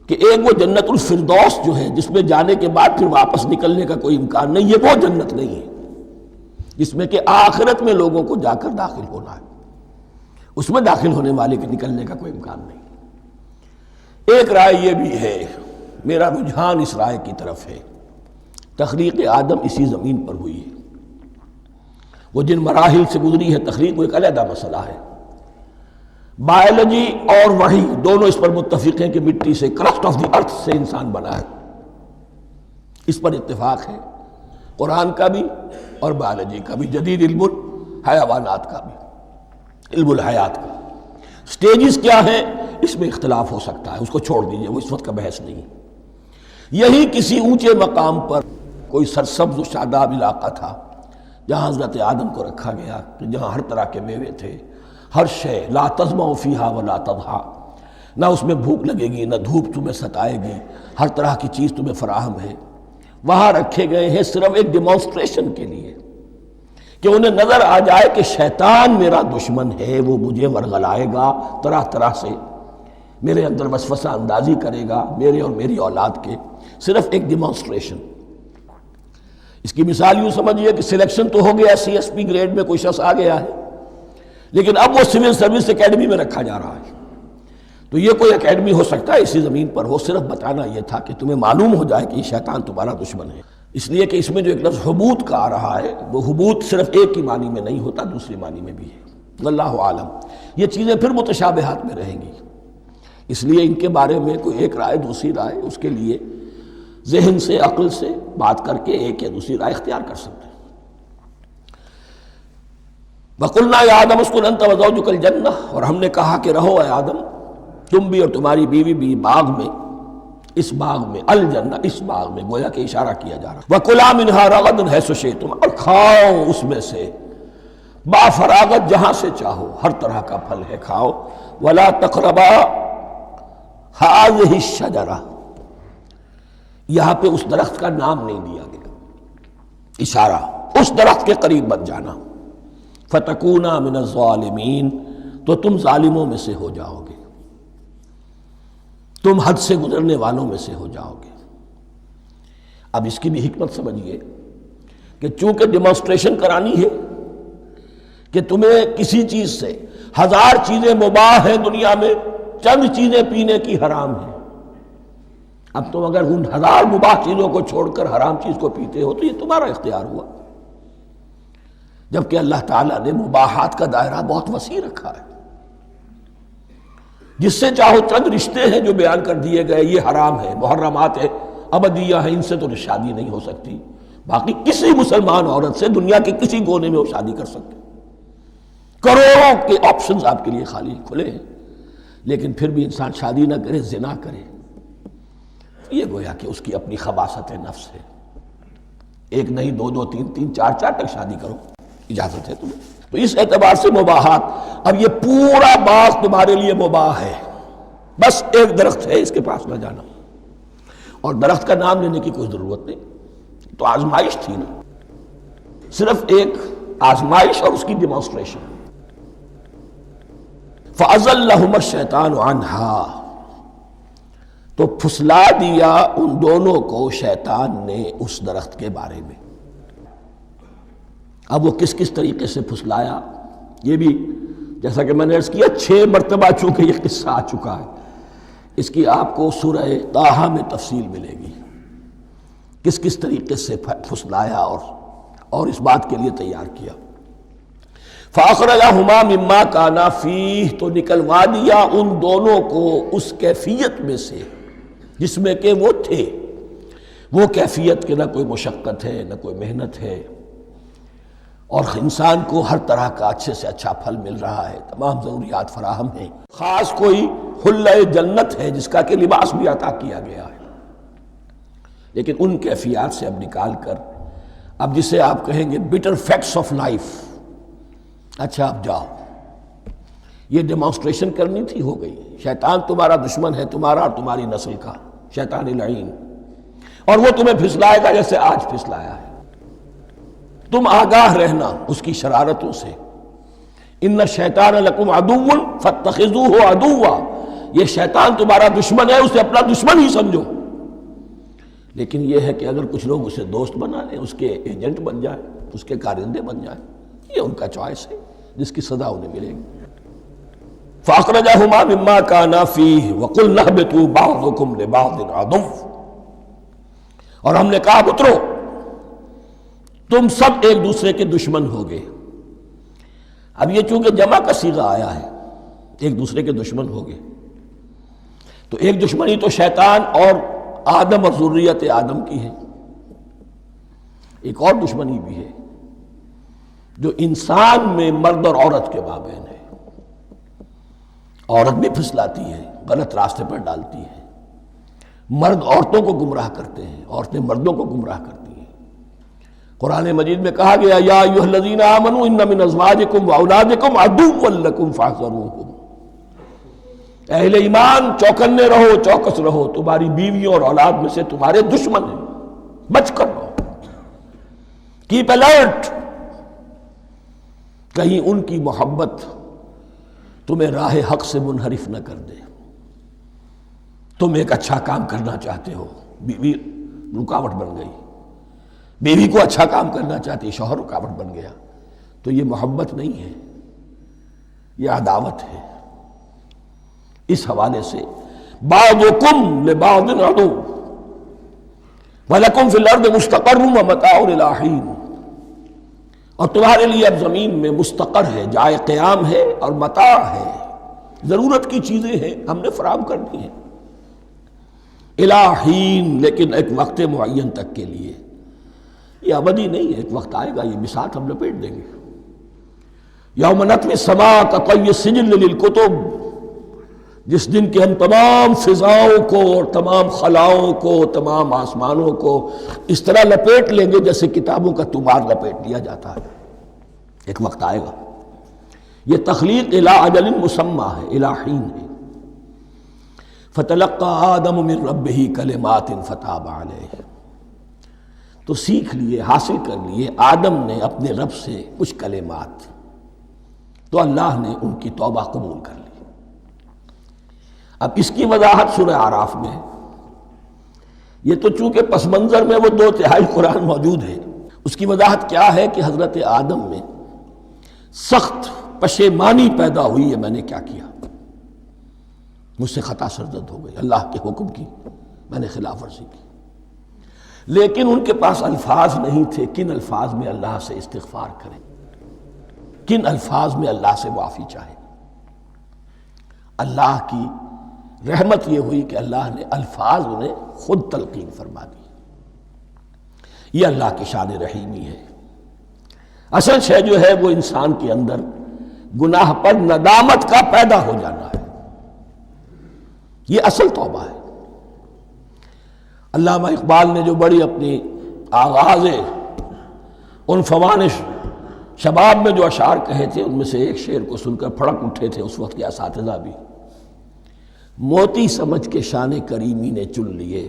کہ ایک وہ جنت الفردوس جو ہے جس میں جانے کے بعد پھر واپس نکلنے کا کوئی امکان نہیں، یہ وہ جنت نہیں ہے جس میں کہ آخرت میں لوگوں کو جا کر داخل ہونا ہے، اس میں داخل ہونے والے کے نکلنے کا کوئی امکان نہیں۔ ایک رائے یہ بھی ہے، میرا رجحان اس رائے کی طرف ہے، تخلیق آدم اسی زمین پر ہوئی ہے۔ وہ جن مراحل سے گزری ہے تخلیق وہ ایک علیحدہ مسئلہ ہے۔ بائیولوجی اور وحی دونوں اس پر متفق ہیں کہ مٹی سے، کرسٹ آف دی ارتھ سے انسان بنا ہے، اس پر اتفاق ہے، قرآن کا بھی اور بائیولوجی کا بھی، جدید علم الحیوانات کا بھی، علم الحیات کا۔ سٹیجز کیا ہیں اس میں اختلاف ہو سکتا ہے، اس کو چھوڑ دیجئے، وہ اس وقت کا بحث نہیں۔ یہی کسی اونچے مقام پر کوئی سرسبز و شاداب علاقہ تھا جہاں حضرت آدم کو رکھا گیا، جہاں ہر طرح کے میوے تھے، ہر شے، لا تظمأ فیہا ولا تضحیٰ، نہ اس میں بھوک لگے گی، نہ دھوپ تمہیں ستائے گی، ہر طرح کی چیز تمہیں فراہم ہے۔ وہاں رکھے گئے ہیں صرف ایک ڈیمانسٹریشن کے لیے کہ انہیں نظر آ جائے کہ شیطان میرا دشمن ہے، وہ مجھے ورغلائے گا، طرح طرح سے میرے اندر وسوسہ اندازی کرے گا، میرے اور میری اولاد کے، صرف ایک ڈیمانسٹریشن۔ اس کی مثال یوں سمجھیے کہ سلیکشن تو ہو گیا، سی ایس پی گریڈ میں کوئی شخص آ گیا ہے، لیکن اب وہ سول سروس اکیڈمی میں رکھا جا رہا ہے۔ تو یہ کوئی اکیڈمی ہو سکتا ہے اسی زمین پر ہو، صرف بتانا یہ تھا کہ تمہیں معلوم ہو جائے کہ یہ شیطان تمہارا دشمن ہے۔ اس لیے کہ اس میں جو ایک لفظ حبوط کا آ رہا ہے، وہ حبوط صرف ایک ہی معنی میں نہیں ہوتا، دوسری معنی میں بھی ہے۔ واللہ عالم، یہ چیزیں پھر متشابہات میں رہیں گی، اس لیے ان کے بارے میں کوئی ایک رائے دوسری رائے، اس کے لیے ذہن سے، عقل سے بات کر کے ایک یا دوسری رائے اختیار کر سکتے ہیں۔ وَقُلْنَا يَا آدَمُ اسْكُنْ أَنْتَ وَزَوْجُكَ الْجَنَّةَ، اور ہم نے کہا کہ رہو اے آدم، تم بھی اور تمہاری بیوی بھی باغ میں، اس باغ میں، الجنہ، اس باغ میں، گویا کہ اشارہ کیا جا رہا۔ وَكُلَا مِنْهَا رَغَدًا حَيْثُ شِئْتُمْ، اور کھاؤ اس میں سے با فراغت جہاں سے چاہو، ہر طرح کا پھل ہے کھاؤ۔ وَلَا تَقْرَبَا هَٰذِهِ الشَّجَرَةَ، یہاں پہ اس درخت کا نام نہیں دیا گیا، اشارہ، اس درخت کے قریب مت جانا۔ فَتَكُونَا مِنَ الظَّالِمِينَ، تو تم ظالموں میں سے ہو جاؤ گے، تم حد سے گزرنے والوں میں سے ہو جاؤ گے۔ اب اس کی بھی حکمت سمجھیے کہ چونکہ ڈیمانسٹریشن کرانی ہے کہ تمہیں کسی چیز سے، ہزار چیزیں مباح ہیں دنیا میں، چند چیزیں پینے کی حرام ہیں، اب تم اگر ان ہزار مباح چیزوں کو چھوڑ کر حرام چیز کو پیتے ہو تو یہ تمہارا اختیار ہوا، جبکہ اللہ تعالیٰ نے مباحات کا دائرہ بہت وسیع رکھا ہے۔ جس سے چاہو چند رشتے ہیں جو بیان کر دیے گئے، یہ حرام ہے، محرمات ہے، ابدیہ ہیں، ان سے تو شادی نہیں ہو سکتی، باقی کسی مسلمان عورت سے دنیا کے کسی کونے میں وہ شادی کر سکتے، کروڑوں کے آپشنز آپ کے لیے خالی کھلے ہیں، لیکن پھر بھی انسان شادی نہ کرے، زنا کرے، یہ گویا کہ اس کی اپنی خباثت نفس ہے۔ ایک نہیں، دو دو، تین تین، چار چار تک شادی کرو، اجازت ہے تمہیں۔ تو اس اعتبار سے مباحات، اب یہ پورا باغ تمہارے لیے مباح ہے، بس ایک درخت ہے، اس کے پاس نہ جانا، اور درخت کا نام لینے کی کوئی ضرورت نہیں، تو آزمائش تھی نا، صرف ایک آزمائش اور اس کی ڈیمانسٹریشن۔ فَأَزَلَّهُمَا الشَّيْطَانُ عَنْهَا، تو پھسلا دیا ان دونوں کو شیطان نے اس درخت کے بارے میں۔ اب وہ کس کس طریقے سے پھسلایا، یہ بھی جیسا کہ میں نے عرض کیا 6 مرتبہ چونکہ یہ قصہ آ چکا ہے، اس کی آپ کو سورہ طٰہٰ میں تفصیل ملے گی، کس کس طریقے سے پھسلایا اور اس بات کے لیے تیار کیا۔ فَأَخْرَجَهُمَا مِمَّا كَانَا فِيهِ، تو نکلوا دیا ان دونوں کو اس کیفیت میں سے جس میں کہ وہ تھے، وہ کیفیت کہ نہ کوئی مشقت ہے، نہ کوئی محنت ہے، اور انسان کو ہر طرح کا اچھے سے اچھا پھل مل رہا ہے، تمام ضروریات فراہم ہیں، خاص کوئی حلۂ جنت ہے جس کا کہ لباس بھی عطا کیا گیا ہے، لیکن ان کیفیات سے اب نکال کر، اب جسے آپ کہیں گے بٹر فیکٹس آف لائف، اچھا اب جاؤ، یہ ڈیمانسٹریشن کرنی تھی، ہو گئی۔ شیطان تمہارا دشمن ہے، تمہارا اور تمہاری نسل کا، شیطان لعین، اور وہ تمہیں پھسلائے گا جیسے آج پھسلایا ہے۔ تم آگاہ رہنا اس کی شرارتوں سے۔ ان الشیطان لکم عدو فاتخذوہ عدوا، یہ شیطان تمہارا دشمن ہے، اسے اپنا دشمن ہی سمجھو۔ لیکن یہ ہے کہ اگر کچھ لوگ اسے دوست بنا لیں، اس کے ایجنٹ بن جائیں، اس کے کارندے بن جائیں، یہ ان کا چوائس ہے جس کی سزا انہیں ملے گی۔ فَأَخْرَجَهُمَا مِمَّا كَانَا فِيهِ وَقُلْنَا اهْبِطُوا بَعْضُكُمْ لِبَعْضٍ عَدُوٌّ، اور ہم نے کہا اترو، تم سب ایک دوسرے کے دشمن ہوگے۔ اب یہ چونکہ جمع کا صیغہ آیا ہے، ایک دوسرے کے دشمن ہوگے، تو ایک دشمنی تو شیطان اور آدم اور ذریت آدم کی ہے، ایک اور دشمنی بھی ہے جو انسان میں مرد اور عورت کے مابین ہے۔ عورت بھی پھسلاتی ہے، غلط راستے پر ڈالتی ہے، مرد عورتوں کو گمراہ کرتے ہیں، عورتیں مردوں کو گمراہ کرتی ہیں۔ قرآن مجید میں کہا گیا یا ایھا الذین آمنوا ان من ازواجکم واولادکم عدوا لکم فاحذروہم، اہل ایمان چوکنے رہو، چوکس رہو، تمہاری بیویوں اور اولاد میں سے تمہارے دشمن ہیں، بچ کر رہو، کیپ الرٹ، کہیں ان کی محبت تمہیں راہ حق سے منحرف نہ کر دے۔ تم ایک اچھا کام کرنا چاہتے ہو، بیوی رکاوٹ بن گئی، بیوی کو اچھا کام کرنا چاہتی، شوہر رکاوٹ بن گیا، تو یہ محبت نہیں ہے، یہ عداوت ہے۔ اس حوالے سے بعضکم لبعض عدو وَلَكُمْ فِي الْأَرْضِ مُسْتَقَرٌّ وَمَتَاعٌ إِلَىٰ حِينٍ، اور تمہارے لیے اب زمین میں مستقر ہے، جائے قیام ہے اور متاع ہے، ضرورت کی چیزیں ہیں ہم نے فراہم کر دی ہیں، اِلَىٰ حِين، لیکن ایک وقت معین تک کے لیے، یہ ابدی نہیں ہے، ایک وقت آئے گا یہ بساط ہم لپیٹ دیں گے۔ یوم نطوی السماء کطی السجل للکتب، جس دن کہ ہم تمام فضاؤں کو اور تمام خلاؤں کو، تمام آسمانوں کو اس طرح لپیٹ لیں گے جیسے کتابوں کا تمار لپیٹ لیا جاتا ہے۔ ایک وقت آئے گا، یہ تخلیق الی اجل مسمى ہے، الی حین ہے۔ فتلقى آدم من ربہ کلمات فتاب علیہ، تو سیکھ لیے، حاصل کر لیے آدم نے اپنے رب سے کچھ کلمات، تو اللہ نے ان کی توبہ قبول کر لی۔ اب اس کی وضاحت سورہ اعراف میں ہے، یہ تو چونکہ پس منظر میں وہ 2/3 قرآن موجود ہے، اس کی وضاحت کیا ہے کہ حضرت آدم میں سخت پشیمانی پیدا ہوئی ہے، میں نے کیا کیا، مجھ سے خطا سرزد ہو گئی، اللہ کے حکم کی میں نے خلاف ورزی کی، لیکن ان کے پاس الفاظ نہیں تھے کن الفاظ میں اللہ سے استغفار کریں، کن الفاظ میں اللہ سے معافی چاہیں۔ اللہ کی رحمت یہ ہوئی کہ اللہ نے الفاظ انہیں خود تلقین فرما دی۔ یہ اللہ کی شان رحیمی ہے۔ اصل شے جو ہے وہ انسان کے اندر گناہ پر ندامت کا پیدا ہو جانا ہے، یہ اصل توبہ ہے۔ علامہ اقبال نے جو بڑی اپنی آغاز عنفوان شباب میں جو اشعار کہے تھے، ان میں سے ایک شعر کو سن کر پھڑک اٹھے تھے اس وقت کے اساتذہ بھی۔ موتی سمجھ کے شان کریمی نے چن لیے،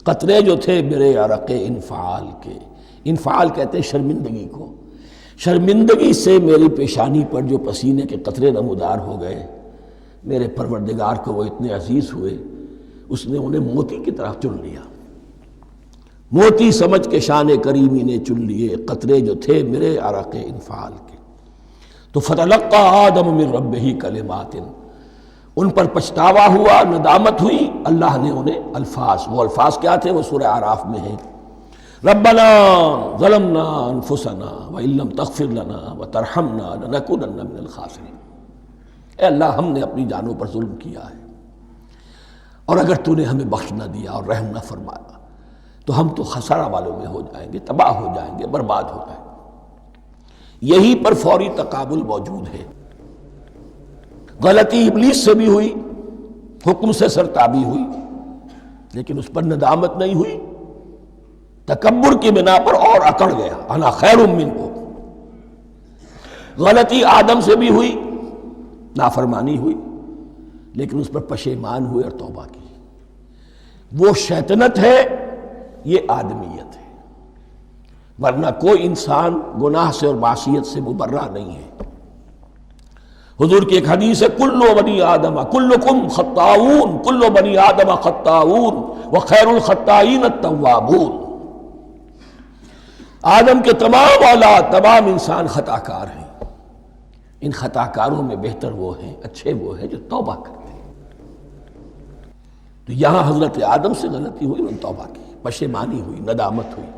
قطرے جو تھے میرے عرق انفعال کے، انفعال کہتے ہیں شرمندگی کو، شرمندگی سے میری پیشانی پر جو پسینے کے قطرے نمودار ہو گئے، میرے پروردگار کو وہ اتنے عزیز ہوئے، اس نے انہیں موتی کی طرح چن لیا۔ موتی سمجھ کے شان کریمی نے چن لیے، قطرے جو تھے میرے عرق انفعال کے، تو فتلقى آدم من ربہ کلمات، ان پر پچھتاوا ہوا، ندامت ہوئی، اللہ نے انہیں الفاظ، وہ الفاظ کیا تھے وہ سورہ اعراف میں ہیں، ربنا ظلمنا انفسنا وان لم تغفر لنا وترحمنا لنکونن من الخاسرین، اے اللہ ہم نے اپنی جانوں پر ظلم کیا ہے، اور اگر تو نے ہمیں بخش نہ دیا اور رحم نہ فرمایا تو ہم تو خسارہ والوں میں ہو جائیں گے، تباہ ہو جائیں گے، برباد ہو جائیں گے۔ یہی پر فوری تقابل موجود ہے۔ غلطی ابلیس سے بھی ہوئی، حکم سے سرتابی ہوئی، لیکن اس پر ندامت نہیں ہوئی، تکبر کی بنا پر اور اکڑ گیا، انا خیر منہ۔ غلطی آدم سے بھی ہوئی، نافرمانی ہوئی، لیکن اس پر پشیمان ہوئے اور توبہ کی۔ وہ شیطنت ہے، یہ آدمیت ہے، ورنہ کوئی انسان گناہ سے اور معصیت سے مبرہ نہیں ہے۔ حضور کی ایک حدیث ہے، کل بنی آدم کلکم خطاؤون، کل بنی آدم خطاؤون وخیر الخطائین التوابون۔ آدم کے تمام اولاد، تمام انسان خطا کار ہیں، ان خطا کاروں میں بہتر وہ ہیں، اچھے وہ ہیں جو توبہ کرتے ہیں۔ تو یہاں حضرت آدم سے غلطی ہوئی، انہوں نے توبہ کی، پشیمانی ہوئی، ندامت ہوئی،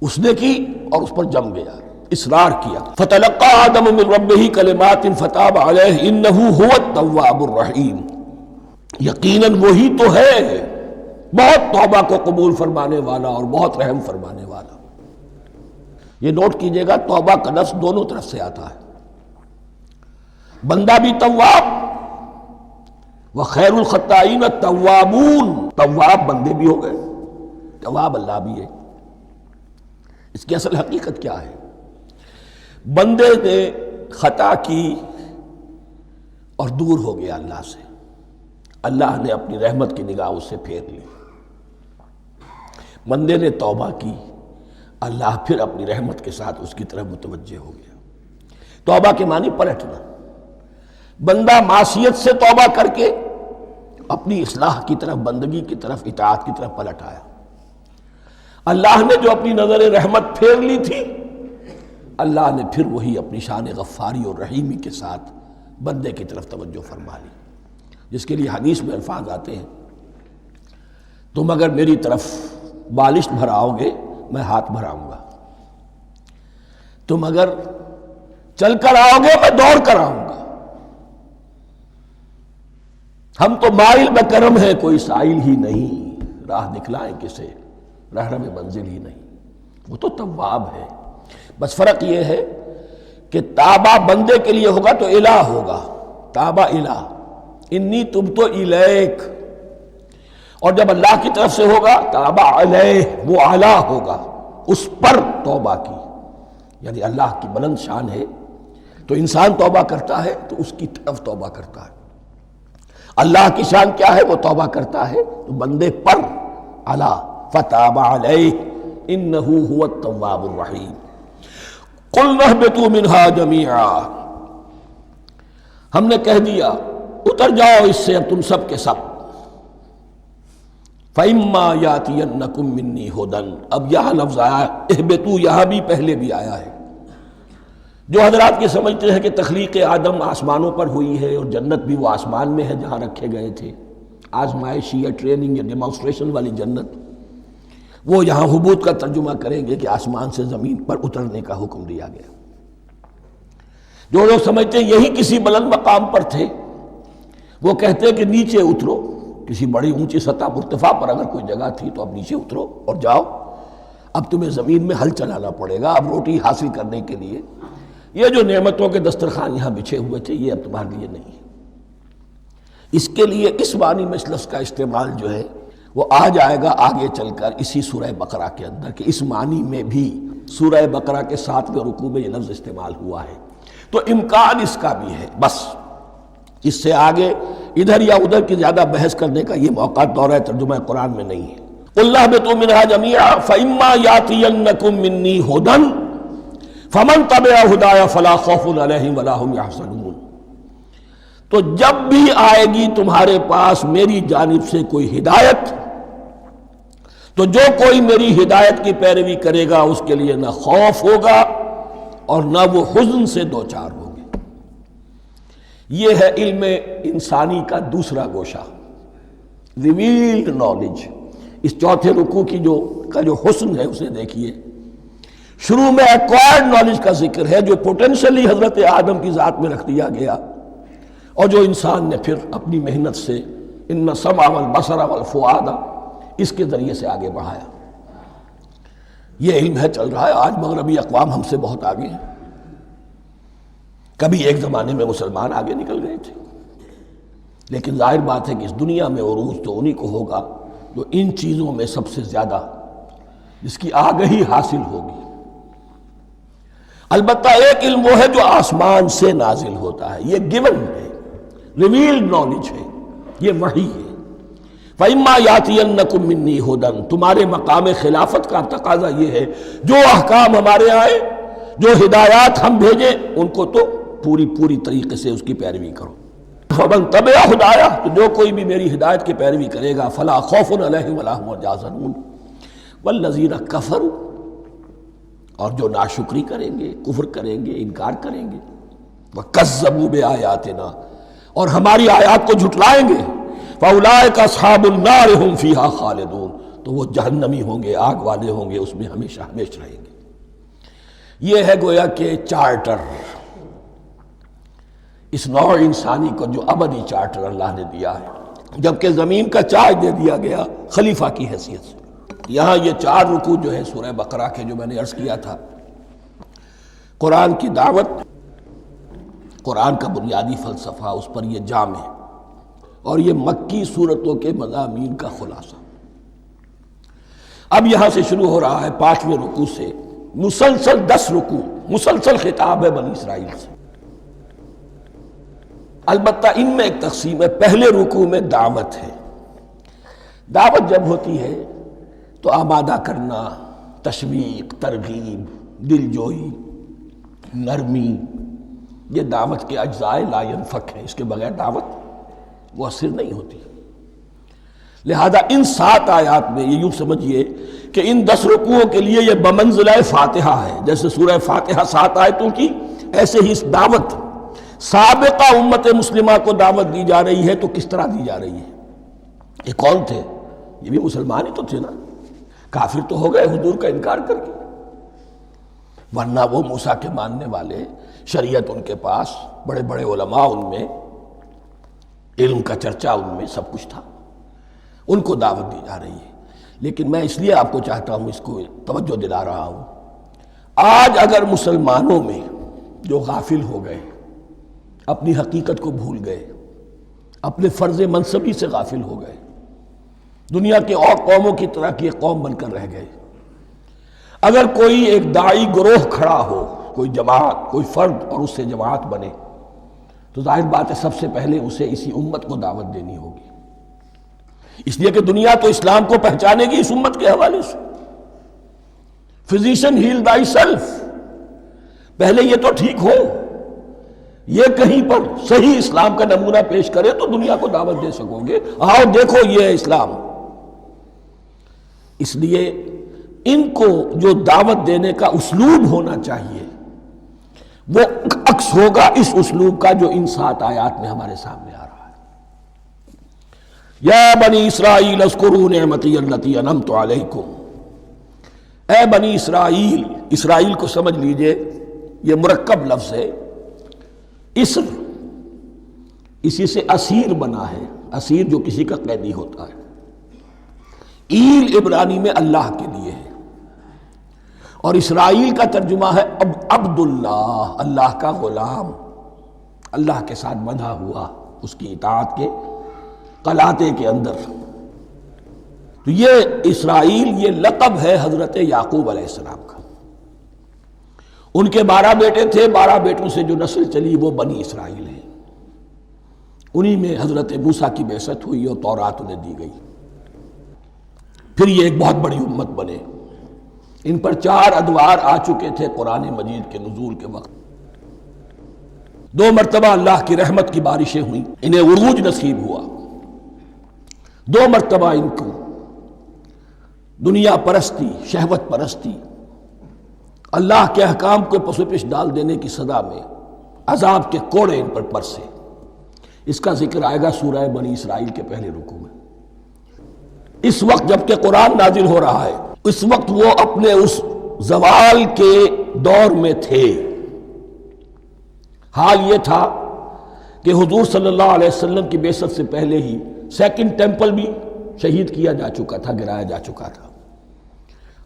اس نے کی اور اس پر جم گیا، اصرار کیا۔ فتلقى آدم من ربه کلمات فتاب علیہ انہ هو التواب الرحیم۔ یقیناً وہی تو ہے بہت توبہ کو قبول فرمانے والا اور بہت رحم فرمانے والا۔ یہ نوٹ کیجئے گا، توبہ کا لفظ دونوں طرف سے آتا ہے، بندہ بھی تواب وخیر الخطائین التوابون، تواب بندے بھی ہو گئے، تواب اللہ بھی ہے۔ اس کی اصل حقیقت کیا ہے؟ بندے نے خطا کی اور دور ہو گیا اللہ سے، اللہ نے اپنی رحمت کی نگاہ اس سے پھیر لی۔ بندے نے توبہ کی، اللہ پھر اپنی رحمت کے ساتھ اس کی طرف متوجہ ہو گیا۔ توبہ کے معنی پلٹنا۔ بندہ معصیت سے توبہ کر کے اپنی اصلاح کی طرف، بندگی کی طرف، اطاعت کی طرف پلٹ آیا۔ اللہ نے جو اپنی نظر رحمت پھیر لی تھی، اللہ نے پھر وہی اپنی شان غفاری اور رحیمی کے ساتھ بندے کی طرف توجہ فرما لی، جس کے لیے حدیث میں الفاظ آتے ہیں، تم اگر میری طرف بالشت بھراؤ گے میں ہاتھ بھراؤں گا، تم اگر چل کر آؤ گے میں دوڑ کر آؤں گا، ہم تو مائل بکرم ہیں کوئی سائل ہی نہیں، راہ دکھلائیں کسے رہنم منزل ہی نہیں۔ وہ تو تواب ہے، بس فرق یہ ہے کہ تابہ بندے کے لیے ہوگا تو الہ ہوگا، تابہ الہ، انی تبت الیک، اور جب اللہ کی طرف سے ہوگا تابہ علیہ، وہ اعلیٰ ہوگا، اس پر توبہ کی، یعنی اللہ کی بلند شان ہے تو انسان توبہ کرتا ہے تو اس کی طرف توبہ کرتا ہے۔ اللہ کی شان کیا ہے؟ وہ توبہ کرتا ہے تو بندے پر اعلیٰ، فتاب علیہ انہ هو التواب الرحیم۔ قلنا اہبطوا منہا جمیعا، ہم نے کہہ دیا اتر جاؤ اس سے اب تم سب کے سب۔ فَإِمَّا يَأْتِيَنَّكُم مِّنِّي هُدًى، اب یہاں لفظ آیا اہبطوا، یہاں بھی پہلے بھی آیا ہے۔ جو حضرات یہ سمجھتے ہیں کہ تخلیق آدم آسمانوں پر ہوئی ہے اور جنت بھی وہ آسمان میں ہے جہاں رکھے گئے تھے، آزمائشی یا ٹریننگ یا ڈیمانسٹریشن والی جنت، وہ یہاں حبوط کا ترجمہ کریں گے کہ آسمان سے زمین پر اترنے کا حکم دیا گیا۔ جو لوگ سمجھتے ہیں یہی کسی بلند مقام پر تھے، وہ کہتے ہیں کہ نیچے اترو، کسی بڑی اونچی سطح مرتفع پر اگر کوئی جگہ تھی تو اب نیچے اترو اور جاؤ، اب تمہیں زمین میں ہل چلانا پڑے گا، اب روٹی حاصل کرنے کے لیے یہ جو نعمتوں کے دسترخوان یہاں بچھے ہوئے تھے یہ اب تمہارے لیے نہیں ہے۔ اس کے لیے اس معنی میں اس لفظ کا استعمال جو ہے وہ آ جائے گا آگے چل کر اسی سورہ بقرہ کے اندر، کہ اس معنی میں بھی سورہ بقرہ کے 7ویں رکوع میں یہ لفظ استعمال ہوا ہے، تو امکان اس کا بھی ہے۔ بس اس سے آگے ادھر یا ادھر کی زیادہ بحث کرنے کا یہ موقع دورہ ترجمہ قرآن میں نہیں ہے۔ قُلْ اهْبِطُوا مِنْهَا جَمِيعًا فَإِمَّا يَأْتِيَنَّكُم مِّنِّي هُدًى فَمَن تَبِعَ هُدَايَ فَلَا خَوْفٌ عَلَيْهِمْ وَلَا هُمْ يَحْزَنُونَ، تو جب بھی آئے گی تمہارے پاس میری جانب سے کوئی ہدایت، تو جو کوئی میری ہدایت کی پیروی کرے گا اس کے لیے نہ خوف ہوگا اور نہ وہ حزن سے دوچار ہوگے۔ یہ ہے علم انسانی کا دوسرا گوشہ، ریویلڈ نالج۔ اس چوتھے رکوع کی جو حسن ہے اسے دیکھیے، شروع میں ایکوائرڈ نالج کا ذکر ہے جو پوٹینشلی حضرت آدم کی ذات میں رکھ دیا گیا، اور جو انسان نے پھر اپنی محنت سے ان السمع والبصر والفؤاد اس کے ذریعے سے آگے بڑھایا۔ یہ علم ہے چل رہا ہے، آج مغربی اقوام ہم سے بہت آگے ہیں، کبھی ایک زمانے میں مسلمان آگے نکل گئے تھے، لیکن ظاہر بات ہے کہ اس دنیا میں عروج تو انہی کو ہوگا جو ان چیزوں میں سب سے زیادہ جس کی آگہی حاصل ہوگی۔ البتہ ایک علم وہ ہے جو آسمان سے نازل ہوتا ہے، یہ گیون ہے، ریویلڈ نالج ہے، یہ وحی ہے۔ فَإِمَّا يَأْتِيَنَّكُم مِّنِّي هُدًى، تمہارے مقام خلافت کا تقاضا یہ ہے جو احکام ہمارے آئے، جو ہدایات ہم بھیجیں، ان کو تو پوری طریقے سے اس کی پیروی کرو۔ فَمَن تَبِعَ ہدایہ، تو جو کوئی بھی میری ہدایت کی پیروی کرے گا، فَلَا خَوْفٌ عَلَيْهِمْ وَلَا هُمْ يَحْزَنُونَ وَالَّذِينَ كَفَرُوا، اور جو ناشکری کریں گے، کفر کریں گے، انکار کریں گے، وَكَذَّبُوا بِآيَاتِنَا، اور ہماری آیات کو جھٹلائیں گے، فَأُولَٰئِكَ أَصْحَابُ النَّارِ هُمْ فِيهَا خَالِدُونَ، تو وہ جہنمی ہوں گے، آگ والے ہوں گے، اس میں ہمیشہ ہمیشہ رہیں گے۔ یہ ہے گویا کہ چارٹر، اس نوع انسانی کو جو ابدی چارٹر اللہ نے دیا ہے، جبکہ زمین کا چارج دے دیا گیا خلیفہ کی حیثیت سے۔ یہاں یہ 4 رکوع جو ہے سورہ بقرہ کے، جو میں نے عرض کیا تھا، قرآن کی دعوت، قرآن کا بنیادی فلسفہ، اس پر یہ جام ہے، اور یہ مکی صورتوں کے مضامین کا خلاصہ۔ اب یہاں سے شروع ہو رہا ہے 5ویں رکوع سے، مسلسل 10 رکوع، مسلسل خطاب ہے بنی اسرائیل سے۔ البتہ ان میں ایک تقسیم ہے، پہلے رکوع میں دعوت ہے۔ دعوت جب ہوتی ہے تو آمادہ کرنا، تشویق، ترغیب، دل جوئی، نرمی، یہ دعوت کے اجزاء لا ينفک ہیں، اس کے بغیر دعوت مؤثر نہیں ہوتی۔ لہذا ان 7 آیات میں یہ یوں سمجھیے کہ ان 10 رکوعوں کے لیے یہ بمنزلہ فاتحہ ہے، جیسے سورہ فاتحہ 7 آیتوں کی، ایسے ہی اس دعوت سابقہ امت مسلمہ کو دعوت دی جا رہی ہے۔ تو کس طرح دی جا رہی ہے؟ یہ کون تھے؟ یہ بھی مسلمان ہی تو تھے نا، کافر تو ہو گئے حضور کا انکار کر کے، ورنہ وہ موسیٰ کے ماننے والے، شریعت ان کے پاس، بڑے بڑے علماء ان میں، علم کا چرچا ان میں، سب کچھ تھا، ان کو دعوت دی جا رہی ہے۔ لیکن میں اس لیے آپ کو چاہتا ہوں، اس کو توجہ دلا رہا ہوں، آج اگر مسلمانوں میں جو غافل ہو گئے، اپنی حقیقت کو بھول گئے، اپنے فرض منصبی سے غافل ہو گئے، دنیا کے اور قوموں کی طرح کی ایک قوم بن کر رہ گئے، اگر کوئی ایک داعی گروہ کھڑا ہو، کوئی جماعت، کوئی فرد، اور اس سے جماعت بنے، تو ظاہر بات ہے سب سے پہلے اسے اسی امت کو دعوت دینی ہوگی، اس لیے کہ دنیا تو اسلام کو پہچانے گی اس امت کے حوالے سے۔ فزیشن ہیل تھائی سیلف، پہلے یہ تو ٹھیک ہو، یہ کہیں پر صحیح اسلام کا نمونہ پیش کرے تو دنیا کو دعوت دے سکو گے، آؤ دیکھو یہ ہے اسلام۔ اس لیے ان کو جو دعوت دینے کا اسلوب ہونا چاہیے وہ عکس ہوگا اس اسلوب کا جو ان 7 آیات میں ہمارے سامنے آ رہا ہے۔ یا بنی اسرائیل اذکروا نعمتی التی انعمت علیکم، اے بنی اسرائیل، اسرائیل کو سمجھ لیجئے یہ مرکب لفظ ہے، اسر اسی سے اسیر بنا ہے، اسیر جو کسی کا قیدی ہوتا ہے، ایل عبرانی میں اللہ کے لیے ہے، اور اسرائیل کا ترجمہ ہے عبداللہ، اللہ کا غلام، اللہ کے ساتھ بندھا ہوا، اس کی اطاعت کے قلاتے کے اندر۔ تو یہ اسرائیل یہ لقب ہے حضرت یعقوب علیہ السلام کا، ان کے 12 بیٹے تھے، 12 بیٹوں سے جو نسل چلی وہ بنی اسرائیل ہے، انہی میں حضرت موسیٰ کی بعثت ہوئی اور تورات انہیں دی گئی، پھر یہ ایک بہت بڑی امت بنے۔ ان پر 4 ادوار آ چکے تھے قرآن مجید کے نزول کے وقت، 2 مرتبہ اللہ کی رحمت کی بارشیں ہوئیں، انہیں عروج نصیب ہوا، 2 مرتبہ ان کو دنیا پرستی، شہوت پرستی، اللہ کے احکام کو پس و پیش ڈال دینے کی سزا میں عذاب کے کوڑے ان پر برسے۔ اس کا ذکر آئے گا سورہ بنی اسرائیل کے پہلے رکوع میں۔ اس وقت جب کہ قرآن نازل ہو رہا ہے، اس وقت وہ اپنے اس زوال کے دور میں تھے۔ حال یہ تھا کہ حضور صلی اللہ علیہ وسلم کی بعثت سے پہلے ہی 2nd ٹیمپل بھی شہید کیا جا چکا تھا، گرایا جا چکا تھا۔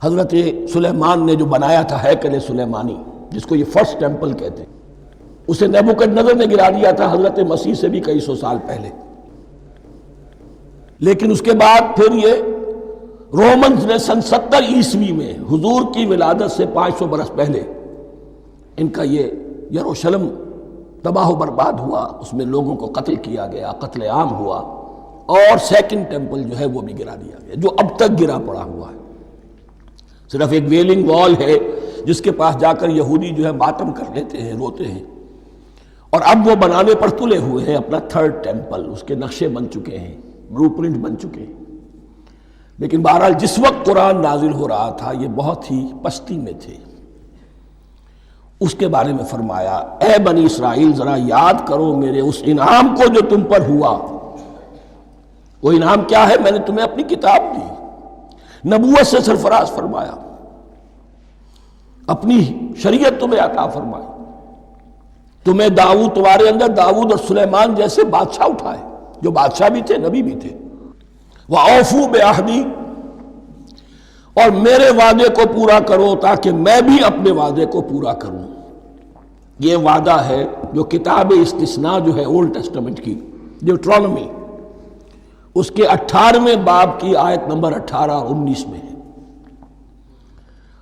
حضرت سلیمان نے جو بنایا تھا ہیکل سلیمانی، جس کو یہ فرسٹ ٹیمپل کہتے ہیں، اسے نیبوکدنضر نے گرا دیا تھا حضرت مسیح سے بھی کئی 100 سال پہلے۔ لیکن اس کے بعد پھر یہ رومنز نے سن 70 عیسوی میں حضور کی ولادت سے 500 برس پہلے ان کا یہ یروشلم تباہ و برباد ہوا، اس میں لوگوں کو قتل کیا گیا، قتل عام ہوا، اور سیکنڈ ٹیمپل جو ہے وہ بھی گرا دیا گیا، جو اب تک گرا پڑا ہوا ہے۔ صرف ایک ویلنگ وال ہے جس کے پاس جا کر یہودی جو ہے ماتم کر لیتے ہیں، روتے ہیں، اور اب وہ بنانے پر تلے ہوئے ہیں اپنا تھرڈ ٹیمپل، اس کے نقشے بن چکے ہیں، بلو پرنٹ بن چکے ہیں۔ لیکن بہرحال جس وقت قرآن نازل ہو رہا تھا یہ بہت ہی پستی میں تھے۔ اس کے بارے میں فرمایا، اے بنی اسرائیل ذرا یاد کرو میرے اس انعام کو جو تم پر ہوا۔ وہ انعام کیا ہے؟ میں نے تمہیں اپنی کتاب دی، نبوت سے سرفراز فرمایا، اپنی شریعت تمہیں عطا فرمائی، تمہیں تمہارے اندر داؤد اور سلیمان جیسے بادشاہ اٹھائے جو بادشاہ بھی تھے، نبی بھی تھے۔ وَأَوْفُوا بِعَهْدِي، اور میرے وعدے کو پورا کرو تاکہ میں بھی اپنے وعدے کو پورا کروں۔ یہ وعدہ ہے جو کتاب استثناء جو ہے اولڈ ٹیسٹمنٹ کی، ڈیوٹرانومی، اس کے 18ویں باب کی آیت نمبر 18 اور 19 میں ہے۔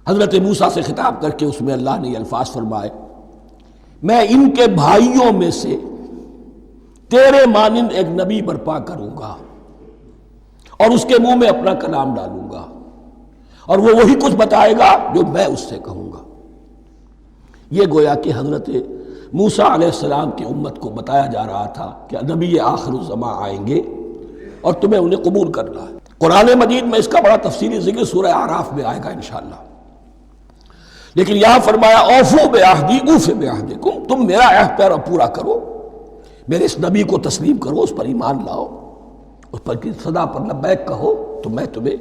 حضرت موسیٰ سے خطاب کر کے اس میں اللہ نے یہ الفاظ فرمائے، میں ان کے بھائیوں میں سے تیرے مانند ایک نبی برپا کروں گا اور اس کے منہ میں اپنا کلام ڈالوں گا، اور وہ وہی کچھ بتائے گا جو میں اس سے کہوں گا۔ یہ گویا کہ حضرت موسیٰ علیہ السلام کی امت کو بتایا جا رہا تھا کہ نبی آخر الزماں آئیں گے اور تمہیں انہیں قبول کرنا ہے۔ قرآن مجید میں اس کا بڑا تفصیلی ذکر سورہ اعراف میں آئے گا انشاءاللہ، لیکن یہاں فرمایا اوفوا بعہدی اوف بعہدکم، تم میرا عہد پورا کرو، میرے اس نبی کو تسلیم کرو، اس پر ایمان لاؤ، اس پر کی صدا پر لبیک کہو، تو میں تمہیں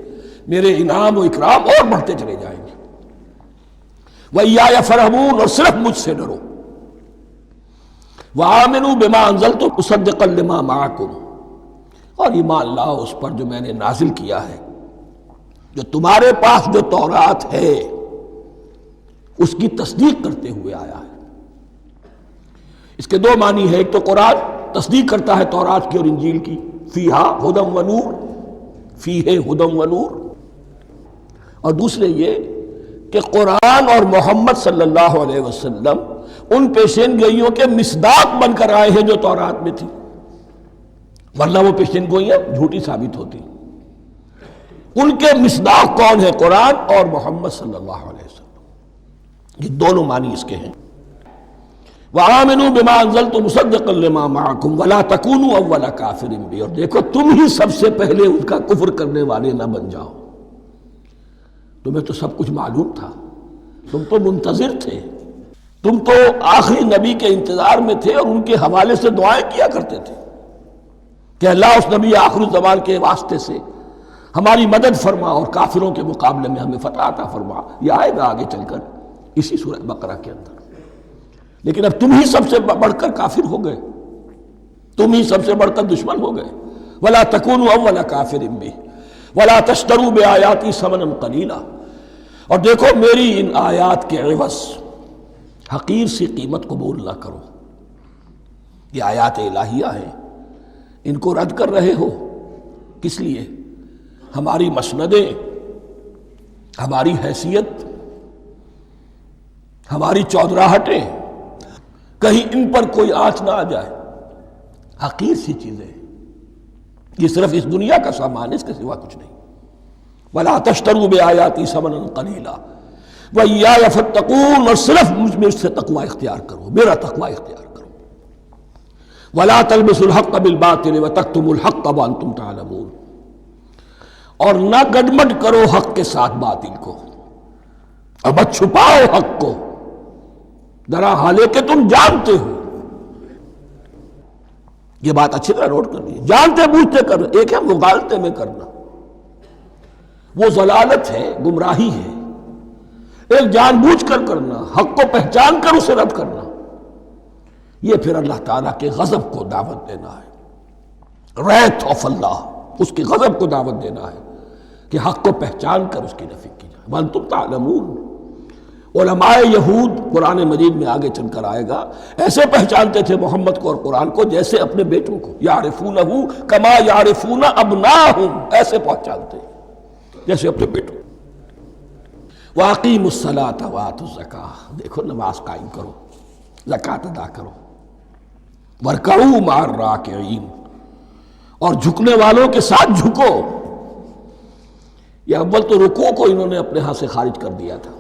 میرے انعام و اکرام اور بڑھتے چلے جائیں گے۔ وَإِيَّايَ فَارْهَبُونَ، اور صرف مجھ سے ڈرو۔ وَآمِنُوا بِمَا أَنزَلْتُ مُصَدِّقًا لِمَا مَعَكُمْ، اور ایمان لاؤ اس پر جو میں نے نازل کیا ہے، جو تمہارے پاس جو تورات ہے اس کی تصدیق کرتے ہوئے آیا ہے۔ اس کے دو معنی ہے، ایک تو قرآن تصدیق کرتا ہے تورات کی اور انجیل کی، فیہا ہدی و نور، فیہ ہدی و نور، اور دوسرے یہ کہ قرآن اور محمد صلی اللہ علیہ وسلم ان پیشین گوئیوں کے مصداق بن کر آئے ہیں جو تورات میں تھی، ورنہ وہ پیشین گوئیاں جھوٹی ثابت ہوتی۔ ان کے مصداق کون ہے؟ قرآن اور محمد صلی اللہ علیہ وسلم، یہ دونوں معنی اس کے ہیں۔ وَآمِنُوا بِمَا أَنزَلْتُ مُصَدِّقًا لِمَا مَعَكُمْ وَلَا تَكُونُوا أَوَّلَ كَافِرٍ بِهِ، اور دیکھو تم ہی سب سے پہلے ان کا کفر کرنے والے نہ بن جاؤ۔ تمہیں تو سب کچھ معلوم تھا، تم تو منتظر تھے، تم تو آخری نبی کے انتظار میں تھے اور ان کے حوالے سے دعائیں کیا کرتے تھے کہ اللہ اس نبی آخر الزمان کے واسطے سے ہماری مدد فرما اور کافروں کے مقابلے میں ہمیں فتح عطا فرما۔ یہ آئے گا آگے چل کر اسی سورہ بقرہ کے اندر۔ لیکن اب تم ہی سب سے بڑھ کر کافر ہو گئے، تم ہی سب سے بڑھ کر دشمن ہو گئے۔ وَلَا تَكُونُوا أَوَّلَ كَافِرٍ بِهِ وَلَا تَشْتَرُوا بِآيَاتِي ثَمَنًا قَلِيلًا، اور دیکھو میری ان آیات کے عوض حقیر سی قیمت قبول نہ کرو۔ یہ آیات الہیہ ہیں، ان کو رد کر رہے ہو، کس لیے؟ ہماری مسندیں، ہماری حیثیت، ہماری چودراہٹیں، کہیں ان پر کوئی آنچ نہ آ جائے۔ حقیر سی چیزیں، یہ صرف اس دنیا کا سامان ہے، اس کے سوا کچھ نہیں۔ وَلَا تَشْتَرُوا بِآيَاتِي ثَمَنًا قَلِيلًا وَإِيَّايَ فَاتَّقُونِ، اور صرف مجھ سے تقوی اختیار کرو، میرا تقوی اختیار کرو۔ وَلَا تَلْبِسُوا الْحَقَّ بِالْبَاطِلِ وَتَكْتُمُوا الْحَقَّ وَأَنْتُمْ تَعْلَمُونَ، اور نہ گڈمڈ کرو حق کے ساتھ باطل کو، اور مت چھپاؤ حق کو، درا حالے کہ تم جانتے ہو۔ یہ بات اچھی طرح نوٹ کرنی ہے، جانتے بوجھتے کرنا، ایک ہے مغالطے میں کرنا، وہ ضلالت ہے، گمراہی ہے۔ ایک جان بوجھ کر کرنا، حق کو پہچان کر اسے رد کرنا، یہ پھر اللہ تعالیٰ کے غضب کو دعوت دینا ہے، ریت آف اللہ، اس کے غضب کو دعوت دینا ہے کہ حق کو پہچان کر اس کی نفی کی جائے۔ وَأَنْتُمْ تَعْلَمُونَ، علماء یہود قرآن مجید میں آگے چل کر آئے گا، ایسے پہچانتے تھے محمد کو اور قرآن کو جیسے اپنے بیٹوں کو، یعرفونہ کما یعرفون ابناہم، ایسے پہچانتے جیسے اپنے بیٹوں۔ وَأَقِیمُوا الصَّلَاةَ وَآتُوا الزَّکَاۃَ، دیکھو نماز قائم کرو، زکوٰۃ ادا کرو، وَارْکَعُوا مَعَ الرَّاکِعِینَ، اور جھکنے والوں کے ساتھ جھکو۔ یہ اول تو رکوع کو انہوں نے اپنے ہاں سے خارج کر دیا تھا،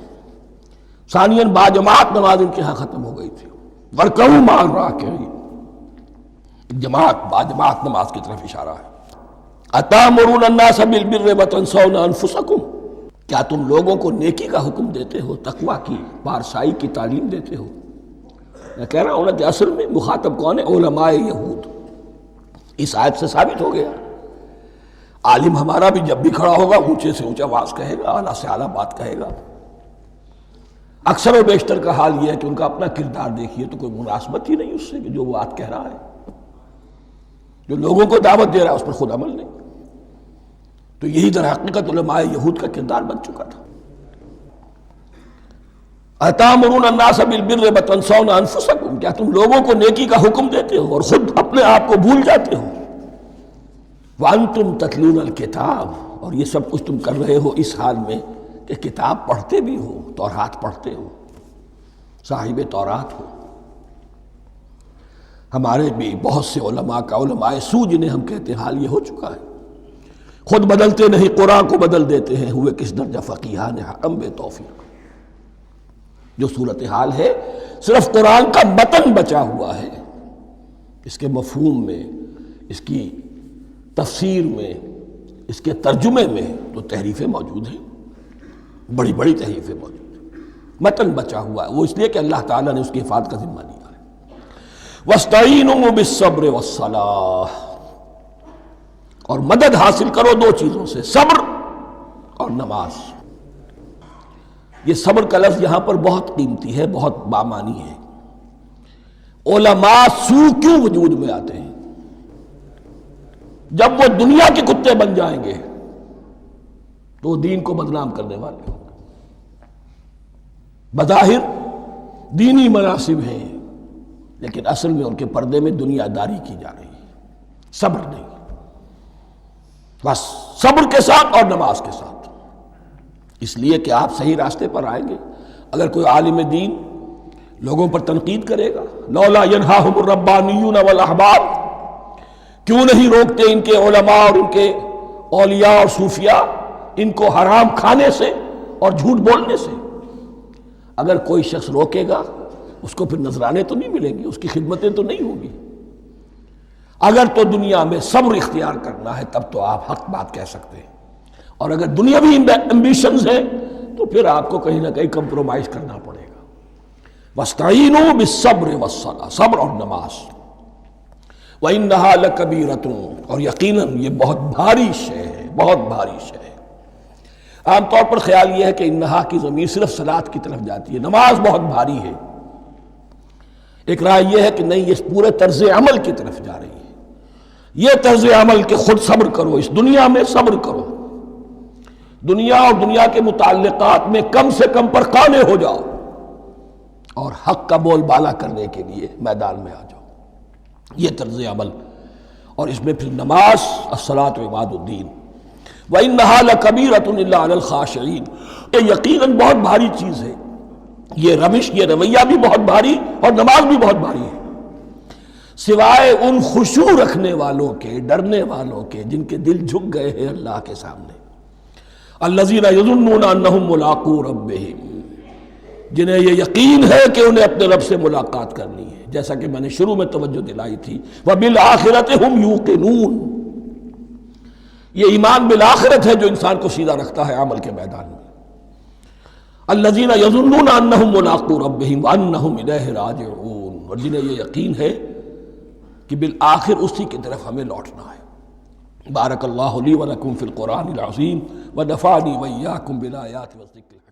ثانیاً باجماعت نماز ان کے ہاں ختم ہو گئی تھی۔ وَارْکَعُوا مَعَ الرَّاکِعِینَ، جماعت باجماعت نماز کی طرف اشارہ ہے۔ أَتَأْمُرُونَ النَّاسَ بِالْبِرِّ وَتَنْسَوْنَ أَنفُسَكُمْ، کیا تم لوگوں کو نیکی کا حکم دیتے ہو، تقویٰ کی، پارسائی کی تعلیم دیتے ہو؟ میں کہہ رہا ہوں نا کہ اصل میں مخاطب کون ہے؟ علماء یہود۔ اس آیت سے ثابت ہو گیا عالم ہمارا بھی جب بھی کھڑا ہوگا اونچے سے اونچا واز کہے گا، اعلیٰ سے اعلیٰ بات کہے گا۔ اکثر و بیشتر کا حال یہ ہے کہ ان کا اپنا کردار دیکھیے تو کوئی مناسبت ہی نہیں اس سے کہ جو وہ بات کہہ رہا ہے، جو لوگوں کو دعوت دے رہا ہے اس پر خود عمل نہیں۔ تو یہی در حقیقت علماء یہود کا کردار بن چکا تھا۔ أَتَأْمُرُونَ النَّاسَ بِالْبِرِّ وَتَنْسَوْنَ أَنفُسَكُمْ، کیا تم لوگوں کو نیکی کا حکم دیتے ہو اور خود اپنے آپ کو بھول جاتے ہو؟ وَأَنْتُمْ تَتْلُونَ الْكِتَابَ، اور یہ سب کچھ تم کر رہے ہو اس حال میں کہ کتاب پڑھتے بھی ہو، تورات پڑھتے ہو، صاحب تورات ہو۔ ہمارے بھی بہت سے علماء کا علماء سو جنہیں ہم کہتے ہیں حال یہ ہو چکا ہے، خود بدلتے نہیں قرآن کو بدل دیتے ہیں، ہوئے کس درجہ فقیہان حکم بے توفیق۔ جو صورتحال ہے صرف قرآن کا متن بچا ہوا ہے، اس کے مفہوم میں، اس کی تفسیر میں، اس کے ترجمے میں تو تحریفیں موجود ہیں، بڑی بڑی تحریفیں موجود ہیں، متن بچا ہوا ہے، وہ اس لیے کہ اللہ تعالیٰ نے اس کی حفاظت کا ذمہ لیا ہے۔ وَاسْتَعِینُوا بِالصَّبْرِ وَالصَّلَاةِ، اور مدد حاصل کرو دو چیزوں سے، صبر اور نماز۔ یہ صبر کا لفظ یہاں پر بہت قیمتی ہے، بہت بامانی ہے۔ علماء سو کیوں وجود میں آتے ہیں؟ جب وہ دنیا کے کتے بن جائیں گے تو وہ دین کو بدنام کرنے والے ہوں گے۔ بظاہر دینی مناسب ہیں لیکن اصل میں ان کے پردے میں دنیا داری کی جا رہی ہے، صبر نہیں۔ بس صبر کے ساتھ اور نماز کے ساتھ، اس لیے کہ آپ صحیح راستے پر آئیں گے۔ اگر کوئی عالم دین لوگوں پر تنقید کرے گا، لولا ینہاہم الربانیون والاحبار، کیوں نہیں روکتے ان کے علماء اور ان کے اولیاء اور صوفیاء ان کو حرام کھانے سے اور جھوٹ بولنے سے؟ اگر کوئی شخص روکے گا اس کو پھر نذرانے تو نہیں ملیں گی، اس کی خدمتیں تو نہیں ہوں گی۔ اگر تو دنیا میں صبر اختیار کرنا ہے تب تو آپ حق بات کہہ سکتے ہیں، اور اگر دنیاوی ایمبیشنز ہیں تو پھر آپ کو کہیں نہ کہیں کمپرومائز کرنا پڑے گا۔ وَاسْتَعِینُوا بِالصَّبْرِ وَالصَّلَاةِ، صبر اور نماز۔ وَإِنَّهَا لَكَبِیرَةٌ، اور یقیناً یہ بہت بھاری شے ہے، بہت بھاری شے ہے۔ عام طور پر خیال یہ ہے کہ انہا کی ضمیر صرف صلاۃ کی طرف جاتی ہے، نماز بہت بھاری ہے۔ ایک رائے یہ ہے کہ نہیں، یہ پورے طرز عمل کی طرف جا رہی ہے۔ یہ طرز عمل کہ خود صبر کرو، اس دنیا میں صبر کرو، دنیا اور دنیا کے متعلقات میں کم سے کم پر قانے ہو جاؤ، اور حق کا بول بالا کرنے کے لیے میدان میں آ جاؤ، یہ طرز عمل۔ اور اس میں پھر نماز، الصلاۃ عماد الدین۔ وَإِنَّهَا لَكَبِیرَةٌ إِلَّا عَلَى الْخَاشِعِينَ، یہ یقیناً بہت بھاری چیز ہے، یہ روش، یہ رویہ بھی بہت بھاری اور نماز بھی بہت بھاری ہے، سوائے ان خشوع رکھنے والوں کے، ڈرنے والوں کے جن کے دل جھک گئے ہیں اللہ کے سامنے۔ الذین یظنون انہم ملاقو ربہم، جنہیں یہ یقین ہے کہ انہیں اپنے رب سے ملاقات کرنی ہے، جیسا کہ میں نے شروع میں توجہ دلائی تھی، وبالآخرۃ ہم یوقنون، یہ ایمان بالآخرت ہے جو انسان کو سیدھا رکھتا ہے عمل کے میدان میں۔ الذین یظنون انہم ملاقو ربہم وانہم الیہ راجعون، اور جنہیں یہ یقین ہے کہ بالآخر اسی کی طرف ہمیں لوٹنا ہے۔ بارک اللہ لی ولکم فی القرآن العظیم ونفعنی وإیاکم بالآیات والذکر الحکیم۔